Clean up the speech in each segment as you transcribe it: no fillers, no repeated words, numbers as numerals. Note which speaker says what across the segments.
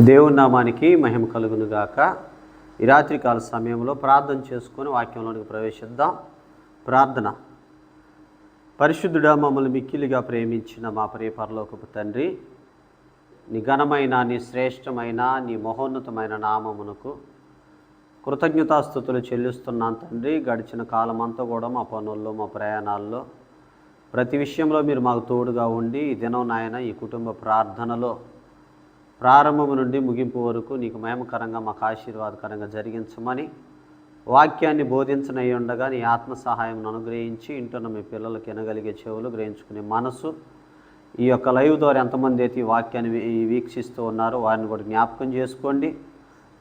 Speaker 1: దేవుని నామానికి మహిమ కలుగును గాక. ఈ రాత్రికాల సమయంలో ప్రార్థన చేసుకొని వాక్యంలోనికి ప్రవేశిద్దాం. ప్రార్థన. పరిశుద్ధుడా, మమ్మల్ని మిక్కిలిగా ప్రేమించిన మా ప్రియ పరలోకపు తండ్రి, నీ ఘనమైన, నీ శ్రేష్టమైన, నీ మహోన్నతమైన నామమునకు కృతజ్ఞతాస్తుతులు చెల్లిస్తున్నాను తండ్రి. గడిచిన కాలం అంతా కూడా మా పనుల్లో, మా ప్రయాణాల్లో, ప్రతి విషయంలో మీరు మాకు తోడుగా ఉండి ఈ దినం నాయన ఈ కుటుంబ ప్రార్థనలో ప్రారంభము నుండి ముగింపు వరకు నీకు మహిమకరంగా మాకు ఆశీర్వాదకరంగా జరిగించమని వాక్యాన్ని బోధించనై ఉండగా నీ ఆత్మ సహాయం అనుగ్రహించి ఇంటున్న మీ పిల్లలకి వినగలిగే చెవులు, గ్రహించుకునే మనసు, ఈ యొక్క లైవ్ ద్వారా ఎంతమంది అయితే ఈ వాక్యాన్ని వీక్షిస్తూ ఉన్నారో వారిని కూడా జ్ఞాపకం చేసుకోండి.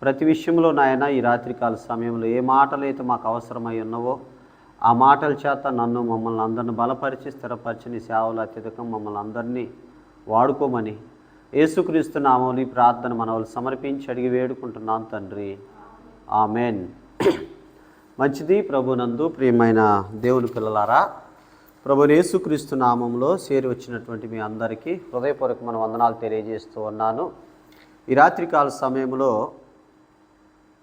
Speaker 1: ప్రతి విషయంలో నాయన ఈ రాత్రికాల సమయంలో ఏ మాటలు అయితే మాకు అవసరమై ఉన్నవో ఆ మాటల చేత నన్ను, మమ్మల్ని అందరిని బలపరిచి స్థిరపరిచి నీ సేవలు అత్యధికం మమ్మల్ని అందరినీ వాడుకోమని యేసుక్రీస్తు నామములో ఈ ప్రార్థన మనవలు సమర్పించి అడిగి వేడుకుంటున్నాను తండ్రి, ఆమెన్. మంచిది. ప్రభునందు ప్రియమైన దేవుని పిల్లలారా, ప్రభుని యేసుక్రీస్తు నామంలో చేరి వచ్చినటువంటి మీ అందరికీ హృదయపూర్వకమైన వందనాలు తెలియజేస్తూ ఉన్నాను. ఈ రాత్రికాల సమయంలో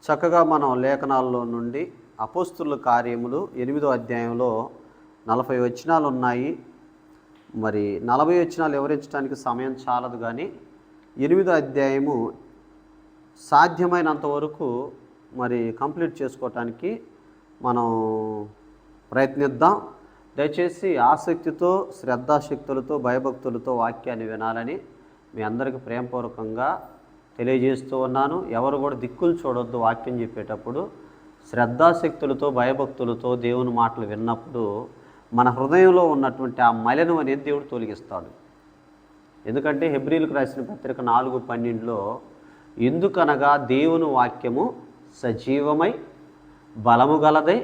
Speaker 1: చక్కగా మనం లేఖనాల్లో నుండి అపోస్తుల కార్యములు 8వ అధ్యాయంలో 40 వచనాలు ఉన్నాయి. మరి 40 వచనాలు వివరించడానికి సమయం చాలదు, కానీ 8వ అధ్యాయము సాధ్యమైనంత వరకు మరి కంప్లీట్ చేసుకోవటానికి మనం ప్రయత్నిద్దాం. దయచేసి ఆసక్తితో, శ్రద్ధాశక్తులతో, భయభక్తులతో వాక్యాన్ని వినాలని మీ అందరికీ ప్రేమపూర్వకంగా తెలియజేస్తూ ఉన్నాను. ఎవరు కూడా దిక్కులు చూడొద్దు. వాక్యం చెప్పేటప్పుడు శ్రద్ధాశక్తులతో, భయభక్తులతో దేవుని మాటలు విన్నప్పుడు మన హృదయంలో ఉన్నటువంటి ఆ మలినం అనేది దేవుడు తొలగిస్తాడు. ఎందుకంటే హెబ్రీలకు రాసిన పత్రిక 4:12లో ఎందుకనగా దేవుని వాక్యము సజీవమై బలము గలదై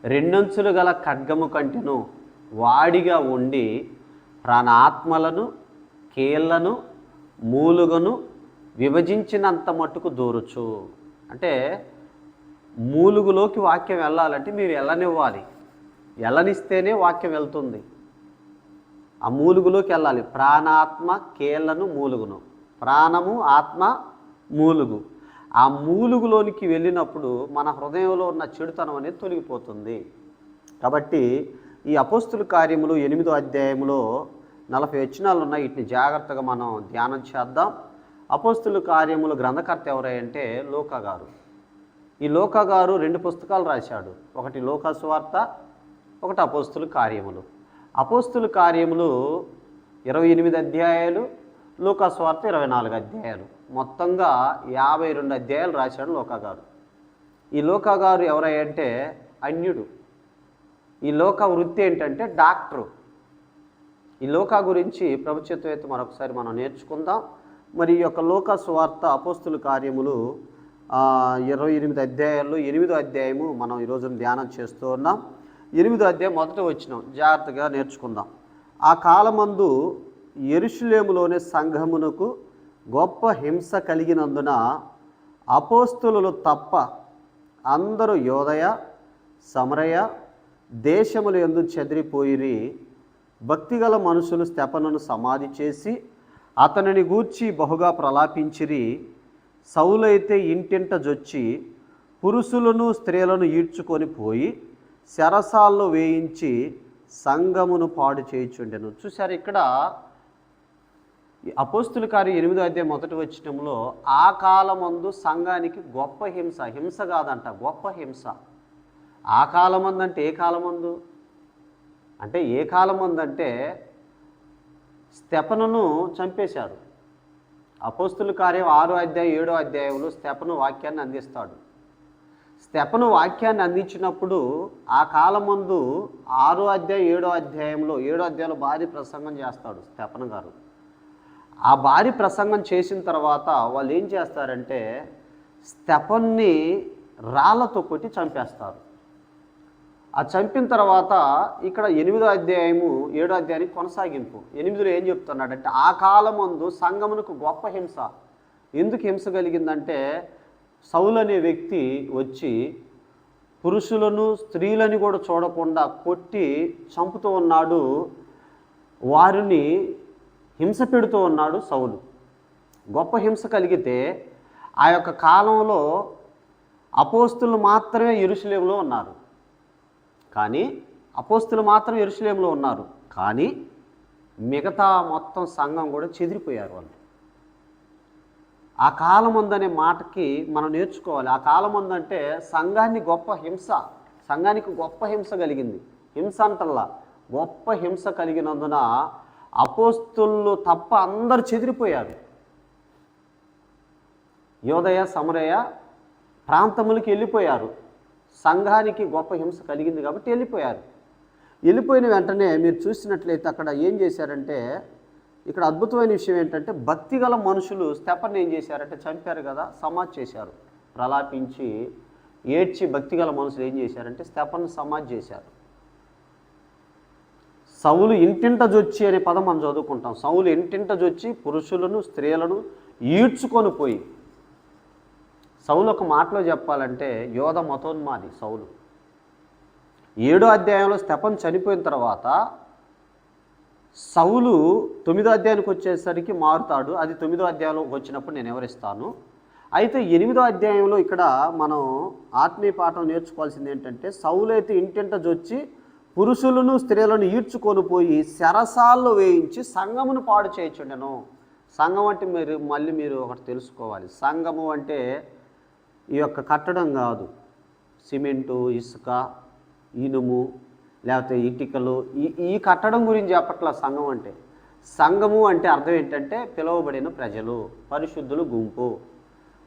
Speaker 1: రెండంచులు గల ఖడ్గము కంటెను వాడిగా ఉండి ప్రాణాత్మలను, కీళ్లను, మూలుగను విభజించినంత మట్టుకు దూరచ్చు. అంటే మూలుగులోకి వాక్యం వెళ్ళాలంటే మీరు వెళ్ళనివ్వాలి. వెళ్ళనిస్తేనే వాక్యం వెళ్తుంది. ఆ మూలుగులోకి వెళ్ళాలి. ప్రాణాత్మ, కీళ్లను, మూలుగును. ప్రాణము, ఆత్మ, మూలుగు. ఆ మూలుగులోనికి వెళ్ళినప్పుడు మన హృదయంలో ఉన్న చెడుతనం అనేది తొలగిపోతుంది. కాబట్టి ఈ అపోస్తుల కార్యములు 8వ అధ్యాయంలో 40 వచనాలు ఉన్నాయి. వీటిని జాగ్రత్తగా మనం ధ్యానం చేద్దాం. అపోస్తుల కార్యములు గ్రంథకర్త ఎవరంటే లూకా గారు. ఈ లూకా గారు 2 పుస్తకాలు రాశాడు. ఒకటి లూకా సువార్త, ఒకటి అపోస్తుల కార్యములు. అపోస్తుల కార్యములు 28 అధ్యాయాలు, లూకా సువార్త 24 అధ్యాయాలు. మొత్తంగా 52 అధ్యాయాలు రాశాడు లూకా గారు. ఈ లూకా గారు ఎవరంటే అన్యుడు. ఈ లూకా వృత్తి ఏంటంటే డాక్టరు. ఈ లూకా గురించి ప్రభుత్వత మరొకసారి మనం నేర్చుకుందాం. మరి ఈ యొక్క లూకా సువార్త, అపోస్తుల కార్యములు 28 అధ్యాయాల్లో 8వ అధ్యాయము మనం ఈరోజు ధ్యానం చేస్తూ ఉన్నాం. 8వ అధ్యాయం మొదట వచనం జాగ్రత్తగా నేర్చుకుందాం. ఆ కాలమందు యెరూషలేములోని సంఘమునకు గొప్ప హింస కలిగినందున అపోస్తులు తప్ప అందరూ యోదయ, సమరయ దేశముల యందు చెదిరిపోయిరి. భక్తిగల మనుషులు స్తెఫనును సమాధి చేసి అతనిని గూర్చి బహుగా ప్రలాపించిరి. సౌలైతే ఇంటింట జొచ్చి పురుషులను, స్త్రీలను ఈడ్చుకొని పోయి శరసాల్లో వేయించి సంఘమును పాడు చేయుచుండెను. చూశారు, ఇక్కడ అపోస్తుల కార్యం 8వ అధ్యాయం మొదటి వచనంలో ఆ కాలమందు సంఘానికి గొప్ప హింస. హింస కాదంట, గొప్ప హింస. ఆ కాలమందు అంటే ఏ కాలమందు అంటే ఏ కాలమందు అంటే స్తెఫనును చంపేశారు. అపోస్తుల కార్యం 6వ అధ్యాయం 7వ అధ్యాయంలో స్తెఫను వాక్యాన్ని అందిస్తాడు. స్తెఫను వాక్యాన్ని అందించినప్పుడు ఆ కాలమందు 6వ అధ్యాయం 7వ అధ్యాయంలో 7వ అధ్యాయంలో భారీ ప్రసంగం చేస్తాడు స్తెఫను గారు. ఆ భారీ ప్రసంగం చేసిన తర్వాత వాళ్ళు ఏం చేస్తారంటే స్తెఫన్ని రాళ్లతో కొట్టి చంపేస్తారు. ఆ చంపిన తర్వాత ఇక్కడ 8వ అధ్యాయము 7వ అధ్యాయానికి కొనసాగింపు 8లో ఏం చెప్తున్నాడంటే ఆ కాలమందు సంఘమునకు గొప్ప హింస. ఎందుకు హింస కలిగిందంటే సౌలు అనే వ్యక్తి వచ్చి పురుషులను, స్త్రీలని కూడా చూడకుండా కొట్టి చంపుతూ ఉన్నాడు. వారిని హింస పెడుతూ ఉన్నాడు సౌలు. గొప్ప హింస కలిగితే ఆ యొక్క కాలంలో అపోస్తులు మాత్రమే యెరూషలేములో ఉన్నారు. కానీ మిగతా మొత్తం సంఘం కూడా చెదిరిపోయారు వాళ్ళు. ఆ కాలమందనే మాటకి మనం నేర్చుకోవాలి. ఆ కాలమందంటే సంఘానికి గొప్ప హింస కలిగింది. హింస అంటల్లా, గొప్ప హింస కలిగినందున అపోస్తులు తప్ప అందరు చెదిరిపోయారు. యోదయ సమరయ ప్రాంతములకి వెళ్ళిపోయారు. సంఘానికి గొప్ప హింస కలిగింది కాబట్టి వెళ్ళిపోయిన వెంటనే మీరు చూసినట్లయితే అక్కడ ఏం చేశారంటే, ఇక్కడ అద్భుతమైన విషయం ఏంటంటే, భక్తి గల మనుషులు స్టెఫన్ ఏం చేశారంటే చంపారు కదా, సమాధి చేశారు. ప్రలాపించి ఏడ్చి భక్తి గల మనుషులు ఏం చేశారంటే స్టెఫన్ సమాధి చేశారు. సౌలు ఇంటింట జొచ్చి అనే పదం మనం చదువుకుంటాం. సౌలు ఇంటింట జొచ్చి పురుషులను స్త్రీలను ఈడ్చుకొని పోయి, సౌలు ఒక మాటలో చెప్పాలంటే యోధ మతోన్మాది సౌలు. 7వ అధ్యాయంలో స్టెఫన్ చనిపోయిన తర్వాత సౌలు 9వ అధ్యాయానికి వచ్చేసరికి మారుతాడు. అది 9వ అధ్యాయంలోకి వచ్చినప్పుడు నేను వివరిస్తాను. అయితే 8వ అధ్యాయంలో ఇక్కడ మనం ఆత్మీయ పాఠం నేర్చుకోవాల్సింది ఏంటంటే, సౌలు అయితే ఇంటింట జొచ్చి పురుషులను స్త్రీలను ఈడ్చుకొని పోయి చెరసాల్లో వేయించి సంఘమును పాడు చేయించుండెను. సంఘం అంటే మీరు ఒకటి తెలుసుకోవాలి. సంఘము అంటే ఈ యొక్క కట్టడం కాదు, సిమెంటు, ఇసుక, ఇనుము, లేకపోతే ఇటుకలు, ఈ కట్టడం గురించి చెప్పట్ల. సంఘము అంటే అర్థం ఏంటంటే పిలువబడిన ప్రజలు, పరిశుద్ధులు గుంపు.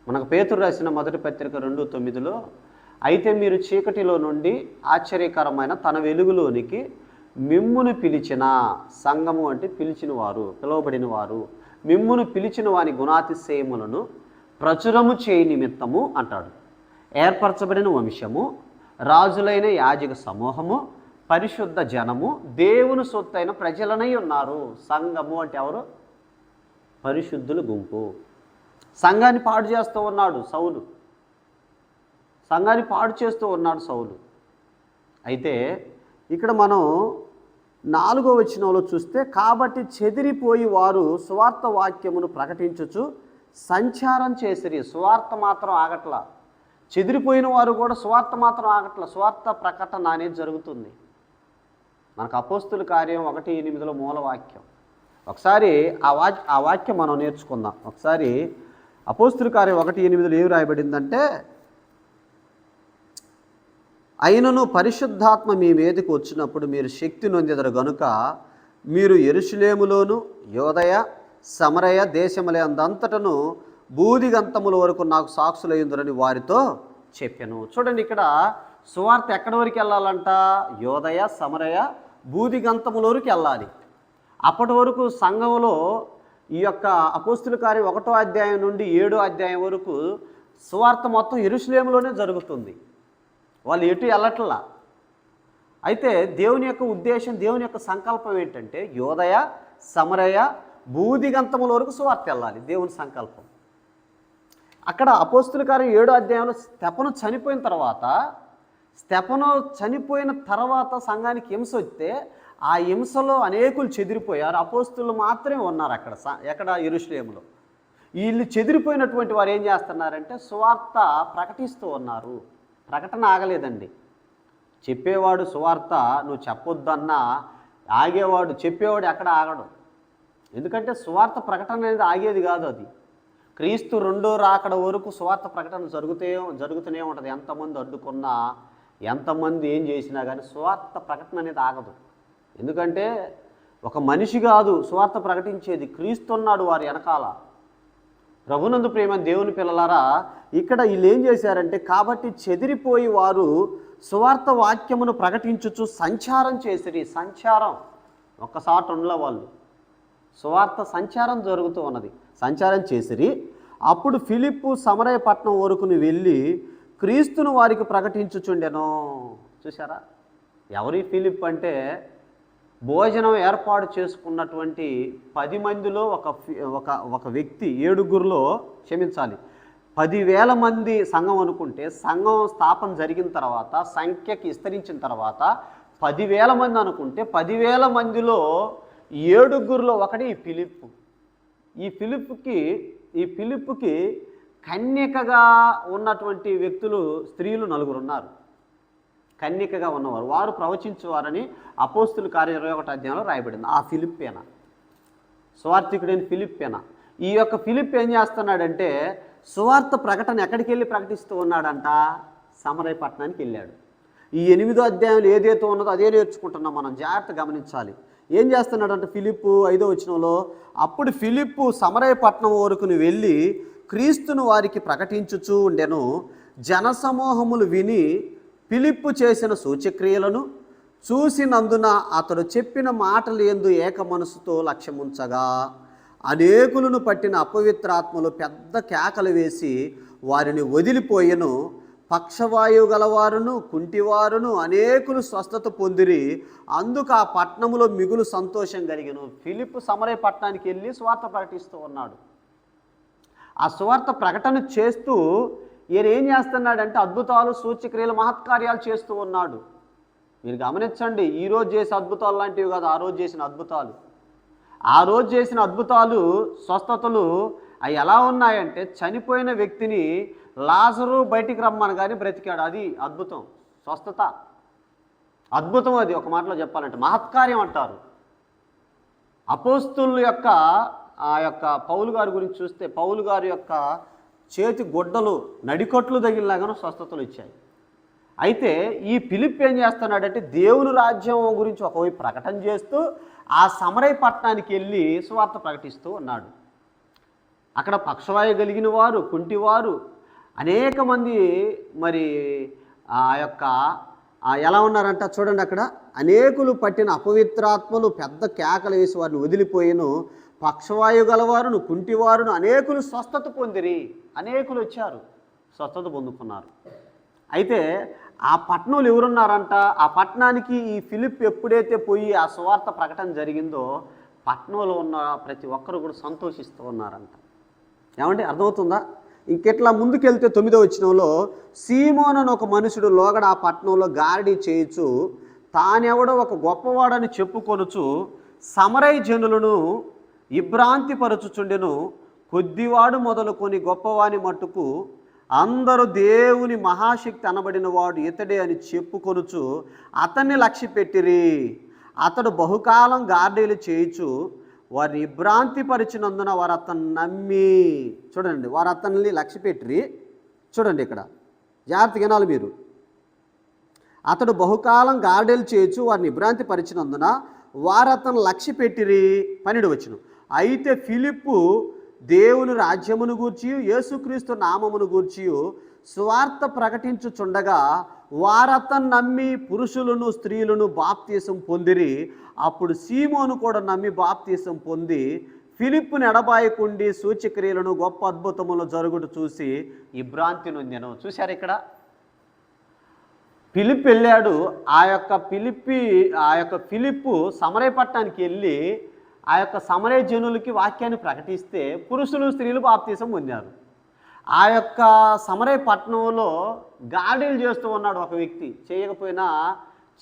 Speaker 1: మనకు పేతురు రాసిన మొదటి పత్రిక 2:9లో, అయితే మీరు చీకటిలో నుండి ఆశ్చర్యకరమైన తన వెలుగులోనికి మిమ్మును పిలిచిన, సంఘము అంటే పిలిచిన వారు, పిలువబడిన వారు, మిమ్మును పిలిచిన వాని గుణాతిశయములను ప్రచురము చేయి నిమిత్తము అంటాడు. ఏర్పరచబడిన వంశము, రాజులైన యాజక సమూహము, పరిశుద్ధ జనము, దేవుని సొత్తైన ప్రజలనై ఉన్నారు. సంఘము అంటే ఎవరు? పరిశుద్ధుల గుంపు. సంఘాన్ని పాడు చేస్తూ ఉన్నాడు సౌలు. అయితే ఇక్కడ మనం 4వ వచనంలో చూస్తే, కాబట్టి చెదిరిపోయి వారు సువార్త వాక్యమును ప్రకటించుచు సంచారం చేసిరి. సువార్త మాత్రం ఆగట్లా. చెదిరిపోయిన వారు కూడా సువార్త మాత్రం ఆగట్లా. సువార్త ప్రకటన అనేది జరుగుతుంది. మనకు అపోస్తుల కార్యం 1:8లో మూలవాక్యం. ఒకసారి ఆ వాక్యం మనం నేర్చుకుందాం. ఒకసారి అపోస్తుల కార్యం 1:8లో ఏమి రాయబడిందంటే, అయినను పరిశుద్ధాత్మ మీ మీదకి వచ్చినప్పుడు మీరు శక్తి నొందెదరు గనుక మీరు యెరూషలేములోను యోదయ సమరయ దేశములే అందంతటను బూదిగంతముల వరకు నాకు సాక్షులయ్యుందురని వారితో చెప్పాను. చూడండి, ఇక్కడ సువార్త ఎక్కడి వరకు వెళ్ళాలంట? యోదయ సమరయ బూదిగంతముల వరకు వెళ్ళాలి. అప్పటి వరకు సంఘంలో ఈ యొక్క అపోస్తుల కార్యం 1వ అధ్యాయం నుండి 7వ అధ్యాయం వరకు సువార్త మొత్తం యెరూషలేములోనే జరుగుతుంది. వాళ్ళు ఎటు వెళ్ళట్లా. అయితే దేవుని యొక్క ఉద్దేశం, దేవుని యొక్క సంకల్పం ఏంటంటే యోదయ సమరయ బూదిగంతముల వరకు సువార్త వెళ్ళాలి. దేవుని సంకల్పం. అక్కడ అపోస్తుల కార్యం 7వ అధ్యాయంలో స్టెఫను చనిపోయిన తర్వాత సంఘానికి హింస వస్తే ఆ హింసలో అనేకులు చెదిరిపోయారు. అపోస్తులు మాత్రమే ఉన్నారు ఎక్కడ? యెరూషలేములో. వీళ్ళు చెదిరిపోయినటువంటి వారు ఏం చేస్తున్నారంటే సువార్త ప్రకటిస్తూ ఉన్నారు. ప్రకటన ఆగలేదండి. చెప్పేవాడు సువార్త నువ్వు చెప్పొద్దన్నా ఆగేవాడు, చెప్పేవాడు ఎక్కడ ఆగడు. ఎందుకంటే సువార్త ప్రకటన అనేది ఆగేది కాదు. అది క్రీస్తు 2వ రాకడ వరకు సువార్త ప్రకటన జరుగుతూనే ఉంటుంది. ఎంతమంది అడ్డుకున్నా, ఎంతమంది ఏం చేసినా కానీ సువార్త ప్రకటన అనేది ఆగదు. ఎందుకంటే ఒక మనిషి కాదు సువార్త ప్రకటించేది, క్రీస్తు ఉన్నాడు వారి వెనకాల. ప్రభునందు ప్రేమ దేవుని పిల్లలారా, ఇక్కడ వీళ్ళు ఏం చేశారంటే, కాబట్టి చెదిరిపోయి వారు సువార్త వాక్యమును ప్రకటించుచు సంచారం చేసిరి. సంచారం ఒక్కసారి ఉండల వాళ్ళు, సువార్త సంచారం జరుగుతూ ఉన్నది. సంచారం చేసిరి. అప్పుడు ఫిలిప్పు సమరయ పట్టణం వరకుని వెళ్ళి క్రీస్తును వారికి ప్రకటించుచుండెను. చూసారా? ఎవరి ఫిలిప్ అంటే భోజనం ఏర్పాటు చేసుకున్నటువంటి 10 మందిలో ఒక వ్యక్తి, 7గురిలో 10,000 మంది సంఘం అనుకుంటే, సంఘం స్థాపన జరిగిన తర్వాత సంఖ్యకి విస్తరించిన తర్వాత 10,000 మంది అనుకుంటే 10,000 మందిలో 7గురిలో ఒకటి ఈ ఫిలిప్పు. ఈ ఫిలిప్కి ఈ ఫిలిప్పుకి కన్యకగా ఉన్నటువంటి వ్యక్తులు, స్త్రీలు 4 ఉన్నారు. కన్యకగా ఉన్నవారు, వారు ప్రవచించేవారని అపోస్తుల కార్య 21 అధ్యాయంలో రాయబడింది. ఆ ఫిలిప్పేనా, సువార్థికుడైన ఫిలిప్పేనా. ఈ యొక్క ఫిలిప్ ఏం చేస్తున్నాడంటే సువార్త ప్రకటన ఎక్కడికి వెళ్ళి ప్రకటిస్తూ ఉన్నాడంట? సమరయ పట్టణానికి వెళ్ళాడు. ఈ 8వ అధ్యాయంలో ఏదైతే ఉన్నదో అదే నేర్చుకుంటున్నాం మనం, జాగ్రత్త గమనించాలి. ఏం చేస్తున్నాడంటే ఫిలిప్పు 5వ వచనంలో, అప్పుడు ఫిలిప్పు సమరయ పట్టణం వరకుని వెళ్ళి క్రీస్తును వారికి ప్రకటించుచూ ఉండెను. జనసమూహములు విని ఫిలిప్పు చేసిన సూచక్రియలను చూసినందున అతడు చెప్పిన మాటలు యందు ఏక మనసుతో లక్ష్యముంచగా అనేకులను పట్టిన అపవిత్రాత్మలు పెద్ద కేకలు వేసి వారిని వదిలిపోయెను. పక్షవాయువు గలవారును కుంటివారును అనేకులు స్వస్థత పొందిరి. అందుకు ఆ పట్టణంలో మిగులు సంతోషం కలిగెను. ఫిలిప్పు సమరయ పట్టణానికి వెళ్ళి సువార్త ప్రకటిస్తూ ఉన్నాడు. ఆ సువార్త ప్రకటన చేస్తూ ఈయన ఏం చేస్తున్నాడంటే అద్భుతాలు, సూచక్రియలు, మహత్కార్యాలు చేస్తూ ఉన్నాడు. మీరు గమనించండి, ఈరోజు చేసే అద్భుతాలు లాంటివి కాదు, ఆ రోజు చేసిన అద్భుతాలు. ఆ రోజు చేసిన అద్భుతాలు, స్వస్థతలు అవి ఎలా ఉన్నాయంటే చనిపోయిన వ్యక్తిని లాజరు బయటికి రమ్మని కానీ బ్రతికాడు. అది అద్భుతం, స్వస్థత, అద్భుతం. అది ఒక మాటలో చెప్పాలంటే మహత్కార్యం అంటారు. అపోస్తుల యొక్క ఆ యొక్క పౌలు గారి గురించి చూస్తే పౌలు గారి యొక్క చేతి గుడ్డలు నడికొట్లు తగిలిలాగానో స్వస్థతలు ఇచ్చాయి. అయితే ఈ ఫిలిప్ ఏం చేస్తున్నాడంటే దేవుని రాజ్యం గురించి ఒకవైపు ప్రకటన చేస్తూ ఆ సమరయ పట్టణానికి వెళ్ళి సువార్త ప్రకటిస్తూ ఉన్నాడు. అక్కడ పక్షవాయు కలిగిన వారు, కుంటివారు, అనేక మంది మరి ఆ యొక్క ఎలా ఉన్నారంట చూడండి. అక్కడ అనేకులు పట్టిన అపవిత్రాత్మలు పెద్ద కేకలు వేసి వారిని వదిలిపోయిను. పక్షవాయు గలవారును కుంటివారును అనేకులు స్వస్థత పొందిరి. అనేకులు వచ్చారు, స్వస్థత పొందుకున్నారు. అయితే ఆ పట్టణంలో ఎవరున్నారంట? ఆ పట్టణానికి ఈ ఫిలిప్ ఎప్పుడైతే పోయి ఆ సువార్త ప్రకటన జరిగిందో పట్టణంలో ఉన్న ప్రతి ఒక్కరు కూడా సంతోషిస్తూ ఉన్నారంట. ఏమంటే అర్థమవుతుందా? ఇంకెట్లా ముందుకెళ్తే 9వ వచనంలో, సీమోను అని ఒక మనుషుడు లోగడ ఆ పట్టణంలో గారడీ చేయుచు తానెవడో ఒక గొప్పవాడని చెప్పుకొనుచు సమరయ జనులను ఇబ్రాంతిపరచుచుండెను. కొద్దివాడు మొదలుకొని గొప్పవాని మట్టుకు అందరూ దేవుని మహాశక్తి అనబడిన వాడు ఇతడే అని చెప్పుకొనుచు అతన్ని లక్ష్యపెట్టిరి. అతడు బహుకాలం గార్డీలు చేయుచు వారిని ఇబ్రాంతిపరిచినందున వారు అతన్ని నమ్మి, చూడండి, వారు అతన్ని లక్ష్యపెట్టిరి. చూడండి ఇక్కడ జాగ్రత్తగా వినాలి మీరు. అతడు బహుకాలం గార్డీలు చేయొచ్చు వారిని ఇబ్రాంతిపరిచినందున వారు అతను లక్ష్యపెట్టిరి. 12వ వచనం, అయితే ఫిలిప్పు దేవుని రాజ్యమును గూర్చి యేసుక్రీస్తు నామమును గూర్చి స్వార్థ ప్రకటించుచుండగా వారతను నమ్మి పురుషులను స్త్రీలను బాప్తీసం పొందిరి. అప్పుడు సీమోను కూడా నమ్మి బాప్తీసం పొంది ఫిలిప్పుని ఎడబాయకుండి సూచక్రియలను గొప్ప అద్భుతములు జరుగుట చూసి ఇబ్రాంతి నొందెను. చూశారు ఇక్కడ ఫిలిప్ వెళ్ళాడు. ఆ యొక్క ఫిలిప్పు సమరయ పట్టణానికి వెళ్ళి ఆ యొక్క సమరయ జనులకి వాక్యాన్ని ప్రకటిస్తే పురుషులు స్త్రీలు బాప్తీసం పొందారు. ఆ యొక్క సమరయ పట్టణంలో గాడీలు చేస్తూ ఉన్నాడు ఒక వ్యక్తి. చేయకపోయినా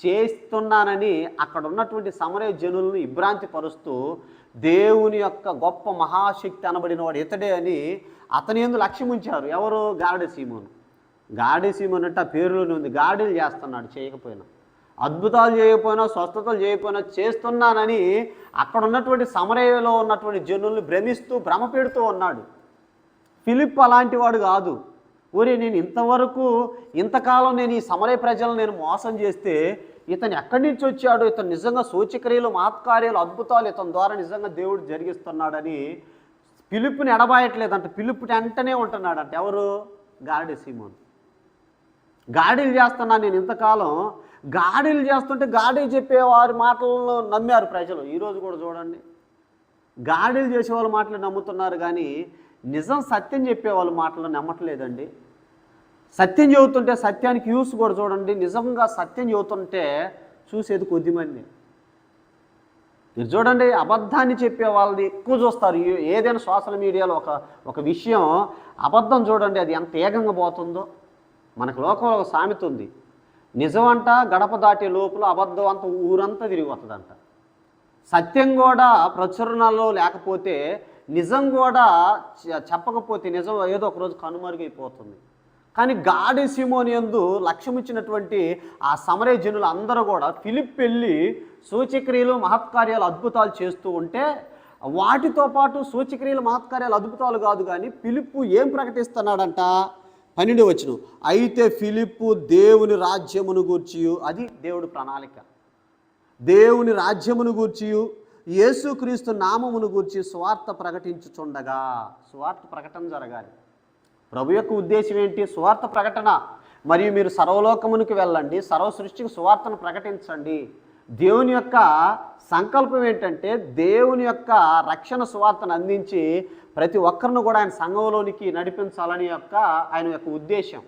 Speaker 1: చేస్తున్నానని అక్కడ ఉన్నటువంటి సమరయ జనులను ఇబ్రాంతి పరుస్తూ దేవుని యొక్క గొప్ప మహాశక్తి అనబడిన వాడు ఇతడే అని అతని యందు లక్ష్యం ఉంచారు. ఎవరు? గారడీ సీమోను. గారడీ సీమోను అంటే ఆ పేరులోనే ఉంది. గాడీలు చేస్తున్నాడు, చేయకపోయినా అద్భుతాలు చేయకపోయినా స్వస్థతలు చేయకపోయినా చేస్తున్నానని అక్కడ ఉన్నటువంటి సమరయలో ఉన్నటువంటి జనుల్ని భ్రమిస్తూ భ్రమ పెడుతూ ఉన్నాడు. ఫిలిప్ అలాంటి వాడు కాదు. ఊరే నేను ఇంతకాలం నేను ఈ సమరయ ప్రజలను నేను మోసం చేస్తే ఇతను ఎక్కడి నుంచి వచ్చాడు, ఇతను నిజంగా సూచక్రియలు మహత్కార్యాలు అద్భుతాలు ఇతని ద్వారా నిజంగా దేవుడు జరిగిస్తున్నాడని ఫిలిప్ని ఎడబాయట్లేదంట. ఫిలిప్ వెంటనే ఉంటున్నాడంట. ఎవరు? గారడీ సీమోను. గాడీలు చేస్తున్నా నేను ఇంతకాలం. గాడీలు చేస్తుంటే గాడీ చెప్పే వారి మాటలను నమ్మారు ప్రజలు. ఈరోజు కూడా చూడండి, గాడీలు చేసే వాళ్ళ మాటలు నమ్ముతున్నారు కానీ నిజం సత్యం చెప్పే వాళ్ళ మాటలు నమ్మట్లేదండి. సత్యం చెబుతుంటే సత్యానికి యూస్ కూడా చూడండి. నిజంగా సత్యం చెబుతుంటే చూసేది కొద్దిమంది. మీరు చూడండి, అబద్ధాన్ని చెప్పే వాళ్ళని ఎక్కువ చూస్తారు. ఏదైనా సోషల్ మీడియాలో ఒక విషయం అబద్ధం చూడండి, అది ఎంత ఏకంగా పోతుందో. మనకు లోకంలో ఒక సామెత ఉంది, నిజమంట గడప దాటే లోపల అబద్ధం అంత ఊరంతా తిరిగి వస్తుందంట. సత్యం కూడా ప్రచురణలో లేకపోతే నిజం కూడా చెప్పకపోతే నిజం ఏదో ఒకరోజు కనుమరుగైపోతుంది. కానీ గాడి సీమోని యందు లక్ష్యమిచ్చినటువంటి ఆ సమరయ జనులు అందరూ కూడా ఫిలిప్ వెళ్ళి సూచక్రియలు మహత్కార్యాలు అద్భుతాలు చేస్తూ ఉంటే, వాటితో పాటు సూచక్రియలు మహత్కార్యాలు అద్భుతాలు కాదు కానీ ఫిలిప్పు ఏం ప్రకటిస్తున్నాడంట? 12వ వచనం, అయితే ఫిలిప్పు దేవుని రాజ్యమును గూర్చి, అది దేవుడి ప్రణాళిక, దేవుని రాజ్యమును గూర్చి యేసుక్రీస్తు నామమును గూర్చి సువార్త ప్రకటించుచుండగా, సువార్త ప్రకటన జరగాలి. ప్రభు యొక్క ఉద్దేశం ఏంటి? సువార్త ప్రకటన. మరియు మీరు సర్వలోకమునికి వెళ్ళండి, సర్వ సృష్టికి సువార్తను ప్రకటించండి. దేవుని యొక్క సంకల్పం ఏంటంటే దేవుని యొక్క రక్షణ సువార్తను అందించి ప్రతి ఒక్కరిని కూడా ఆయన సంఘంలోనికి నడిపించాలని ఆయన యొక్క ఉద్దేశం.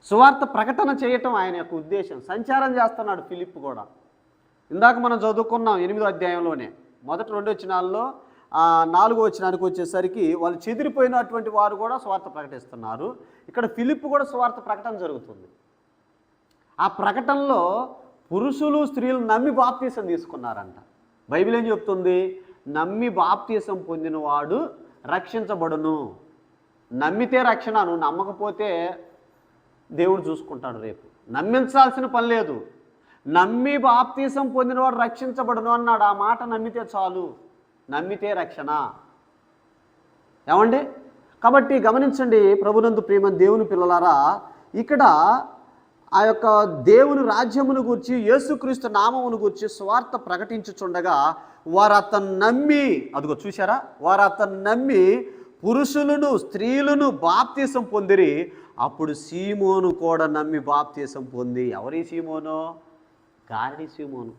Speaker 1: సువార్త ప్రకటన చేయటం ఆయన యొక్క ఉద్దేశం. సంచారం చేస్తున్నాడు ఫిలిప్ కూడా. ఇందాక మనం చదువుకున్నాం 8వ అధ్యాయంలోనే మొదటి 2 వచనాల్లో 4వ వచనానికి వచ్చేసరికి వాళ్ళు చెదిరిపోయినటువంటి వారు కూడా సువార్త ప్రకటిస్తున్నారు. ఇక్కడ ఫిలిప్ కూడా సువార్త ప్రకటన జరుగుతుంది. ఆ ప్రకటనలో పురుషులు స్త్రీలు నమ్మి బాప్తీసం తీసుకున్నారంట. బైబిల్ ఏం చెప్తుంది? నమ్మి బాప్తీసం పొందినవాడు రక్షించబడును. నమ్మితే రక్షణ, నువ్వు నమ్మకపోతే దేవుడు చూసుకుంటాడు. రేపు నమ్మించాల్సిన పని లేదు. నమ్మి బాప్తీసం పొందినవాడు రక్షించబడును అన్నాడు. ఆ మాట నమ్మితే చాలు, నమ్మితే రక్షణ. ఏమండి? కాబట్టి గమనించండి ప్రభునందు ప్రియమైన దేవుని పిల్లలారా, ఇక్కడ ఆ యొక్క దేవుని రాజ్యమును గూర్చి యేసుక్రీస్తు నామమును గూర్చి సువార్త ప్రకటించుచుండగా వారు అతను నమ్మి, అదిగో చూశారా, వారు అతను నమ్మి పురుషులను స్త్రీలను బాప్తీసం పొందిరి. అప్పుడు సీమోను కూడా నమ్మి బాప్తీసం పొంది. ఎవరి సీమోను? గారడి సీమోను.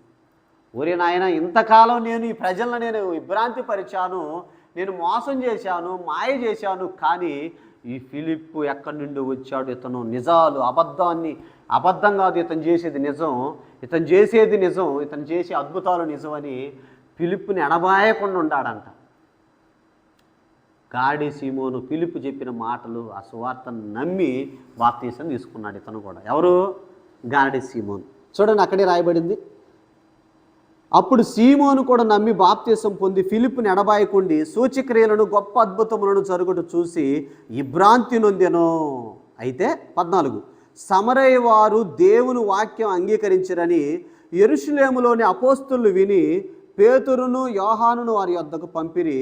Speaker 1: ఒరే నాయన, ఇంతకాలం నేను ఈ ప్రజలను నేను విభ్రాంతి పరిచాను, నేను మోసం చేశాను, మాయ చేశాను, కానీ ఈ ఫిలిప్పు ఎక్కడి నుండి వచ్చాడు? ఇతను నిజాలు అబద్ధం కాదు, ఇతను చేసేది నిజం, ఇతను చేసేది నిజం, ఇతను చేసే అద్భుతాలు నిజమని ఫిలిప్పుని ఎడబాయకుండా ఉన్నాడంట. గాడి సీమోను ఫిలిప్పు చెప్పిన మాటలు, ఆ సువార్తను నమ్మి బాప్తీసం తీసుకున్నాడు ఇతను కూడా. ఎవరు? గాడి సీమోను. చూడండి, అక్కడే రాయబడింది. అప్పుడు సీమోను కూడా నమ్మి బాప్తీసం పొంది ఫిలిప్పుని ఎడబాయకుండి సూచక్రియలను గొప్ప అద్భుతములను జరుగుట చూసి విభ్రాంతి నొందెను. అయితే 14, సమరయ వారు దేవుని వాక్యం అంగీకరించిరని యెరూషలేములోని అపోస్తలులు విని పేతురును యోహానును వారి యొద్దకు పంపిరి.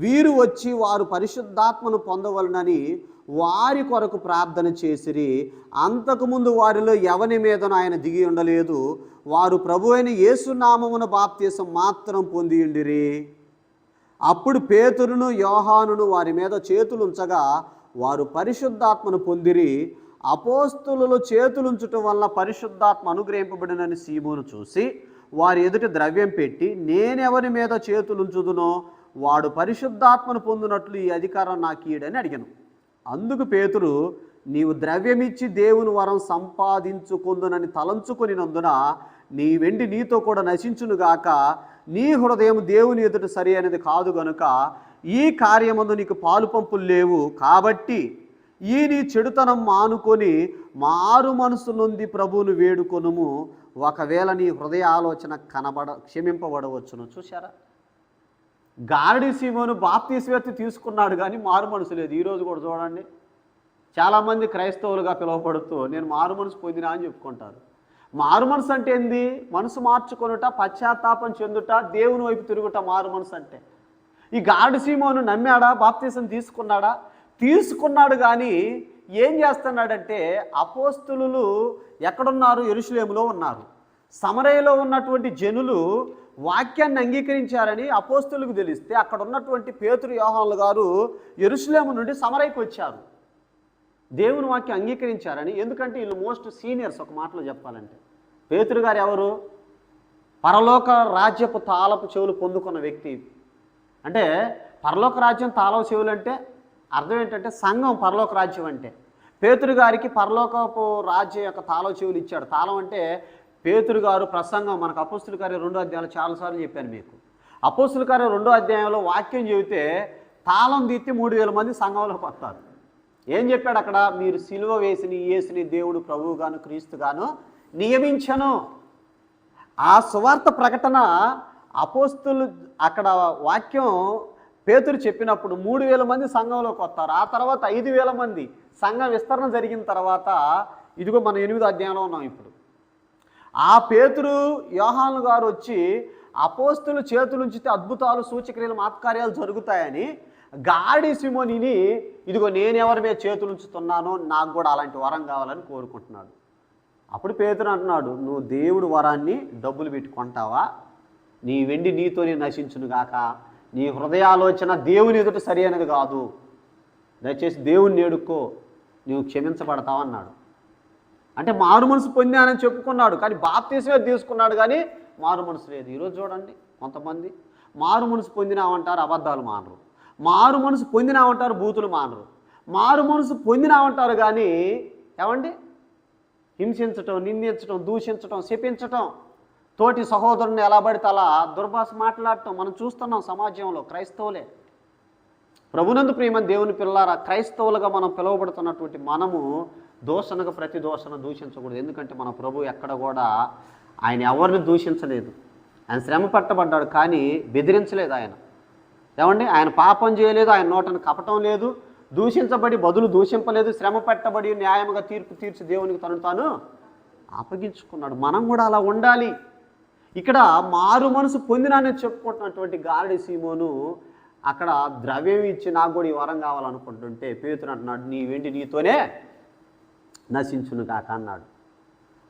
Speaker 1: వీరు వచ్చి వారు పరిశుద్ధాత్మను పొందవలనని వారి కొరకు ప్రార్థన చేసిరి. అంతకుముందు వారిలో ఎవని మీదను ఆయన దిగి ఉండలేదు. వారు ప్రభు అయిన యేసు నామమున బాప్తీసం మాత్రం పొంది ఉండిరి. అప్పుడు పేతురును యోహానును వారి మీద చేతులుంచగా వారు పరిశుద్ధాత్మను పొందిరి. అపోస్తలులు చేతులుంచటం వల్ల పరిశుద్ధాత్మ అనుగ్రహింపబడినని సీమోను చూసి వారి ఎదుట ద్రవ్యం పెట్టి, నేనెవరి మీద చేతులుంచుదునో వాడు పరిశుద్ధాత్మను పొందినట్లు ఈ అధికారం నాకు ఈడని అడిగాను. అందుకు పేతురు, నీవు ద్రవ్యమిచ్చి దేవుని వరం సంపాదించుకుందునని తలంచుకొనినందున నీ వెండి నీతో కూడా నశించునుగాక. నీ హృదయం దేవుని ఎదుట సరి అనేది కాదు గనుక ఈ కార్యమందు నీకు పాలు పంపులు లేవు. కాబట్టి ఈ నీ చెడుతనం మానుకొని మారు మనసు నొంది ప్రభువును వేడుకొనుము. ఒకవేళ నీ హృదయ ఆలోచన క్షమింపబడవచ్చును. చూశారా? గారడి సీమోను బాప్తీసం తీసుకున్నాడు కానీ మారు మనసు లేదు. ఈరోజు కూడా చూడండి, చాలామంది క్రైస్తవులుగా పిలువబడుతూ నేను మారు మనసు పొందినా అని చెప్పుకుంటారు. మారు మనసు అంటే ఏంది? మనసు మార్చుకొనుట, పశ్చాత్తాపం చెందుట, దేవుని వైపు తిరుగుట మారు మనసు అంటే. ఈ గారడి సీమోను నమ్మాడా? బాప్తీసం తీసుకున్నాడా? తీసుకున్నాడు. కానీ ఏం చేస్తున్నాడంటే, అపోస్తలులు ఎక్కడున్నారు? యెరూషలేములో ఉన్నారు. సమరయలో ఉన్నటువంటి జనులు వాక్యాన్ని అంగీకరించారని అపోస్తలులకు తెలిస్తే అక్కడ ఉన్నటువంటి పేతురు యోహానులు గారు యెరూషలేము నుండి సమరయకు వచ్చారు. దేవుని వాక్యం అంగీకరించారని. ఎందుకంటే వీళ్ళు మోస్ట్ సీనియర్స్. ఒక మాటలో చెప్పాలంటే పేతురు గారు ఎవరు? పరలోక రాజ్యపు తాళపు చెవులు పొందుకున్న వ్యక్తి. అంటే పరలోక రాజ్యం తాళపు చెవులు అంటే అర్థం ఏంటంటే సంఘం పరలోక రాజ్యం అంటే. పేతురు గారికి పరలోకపు రాజ్యం యొక్క తాళపు చెవులు ఇచ్చాడు. తాళం అంటే పేతురు గారు ప్రసంగం మనకు అపోస్తుల కార్యం 2వ అధ్యాయంలో చాలాసార్లు చెప్పాను మీకు. అపోస్తుల కార్యం 2వ అధ్యాయంలో వాక్యం చెబితే తాళం తీర్చి 3000 మంది సంఘంలోకి వస్తారు. ఏం చెప్పాడు అక్కడ? మీరు సిలువ వేసిన యేసుని దేవుడు ప్రభువుగాను క్రీస్తుగాను నియమించను. ఆ సువార్త ప్రకటన అపోస్తులు అక్కడ వాక్యం పేతురు చెప్పినప్పుడు 3,000 మంది సంఘంలోకి వస్తారు. ఆ తర్వాత 5,000 మంది సంఘ విస్తరణ జరిగిన తర్వాత ఇదిగో మనం 8వ అధ్యాయంలో ఉన్నాం ఇప్పుడు. ఆ పేతురు యోహాను గారు వచ్చి అపోస్తుల చేతులుంచితే అద్భుతాలు సూచక్రియలు మాత్కార్యాలు జరుగుతాయని గాడి సిమోనిని ఇదిగో నేను ఎవరి మీద చేతులుంచుతున్నానో నాకు కూడా అలాంటి వరం కావాలని కోరుకుంటున్నాడు. అప్పుడు పేతురు అంటున్నాడు, నువ్వు దేవుడు వరాన్ని డబ్బులు పెట్టి కొంటావా? నీ వెండి నీతోనే నశించును గాక. నీ హృదయాలోచన దేవుని ఎదుట సరి అనేది కాదు. దయచేసి దేవుణ్ణి ఏడుక్కో, నువ్వు క్షమించబడతావన్నాడు. అంటే మారు మనసు పొందానని చెప్పుకున్నాడు, కానీ బాప్తీసమే తీసుకున్నాడు, కానీ మారు మనసు లేదు. ఈరోజు చూడండి, కొంతమంది మారు మనసు పొందినామంటారు, అబద్ధాలు మానరు. మారు మనసు పొందినామంటారు, బూతులు మానరు. మారు మనసు పొందినామంటారు కానీ ఏమండి హింసించటం, నిందించటం, దూషించటం, శపించటం, తోటి సహోదరుని ఎలా పడితే అలా దుర్భాష మాట్లాడటం మనం చూస్తున్నాం సమాజంలో. క్రైస్తవులే, ప్రభునందు ప్రియమైన దేవుని పిల్లారా, క్రైస్తవులుగా మనం పిలువబడుతున్నటువంటి మనము దూషణకు ప్రతి దూషణ దూషించకూడదు. ఎందుకంటే మన ప్రభు ఎక్కడ కూడా ఆయన ఎవరిని దూషించలేదు. ఆయన శ్రమ పట్టబడ్డాడు కానీ బెదిరించలేదు. ఆయన ఏమండి ఆయన పాపం చేయలేదు, ఆయన నోటను కపటం లేదు, దూషించబడి బదులు దూషింపలేదు, శ్రమ పెట్టబడి న్యాయముగా తీర్పు తీర్చి దేవునికి తను తాను అప్పగించుకున్నాడు. మనం కూడా అలా ఉండాలి. ఇక్కడ మారు మనసు పొందినానని చెప్పుకుంటున్నటువంటి గారడి సీమోను అక్కడ ద్రవ్యం ఇచ్చి నాకు కూడా ఈ వరం కావాలనుకుంటుంటే పేతురు అంటున్నాడు, నీ వెండి నీతోనే నశించును కాక అన్నాడు.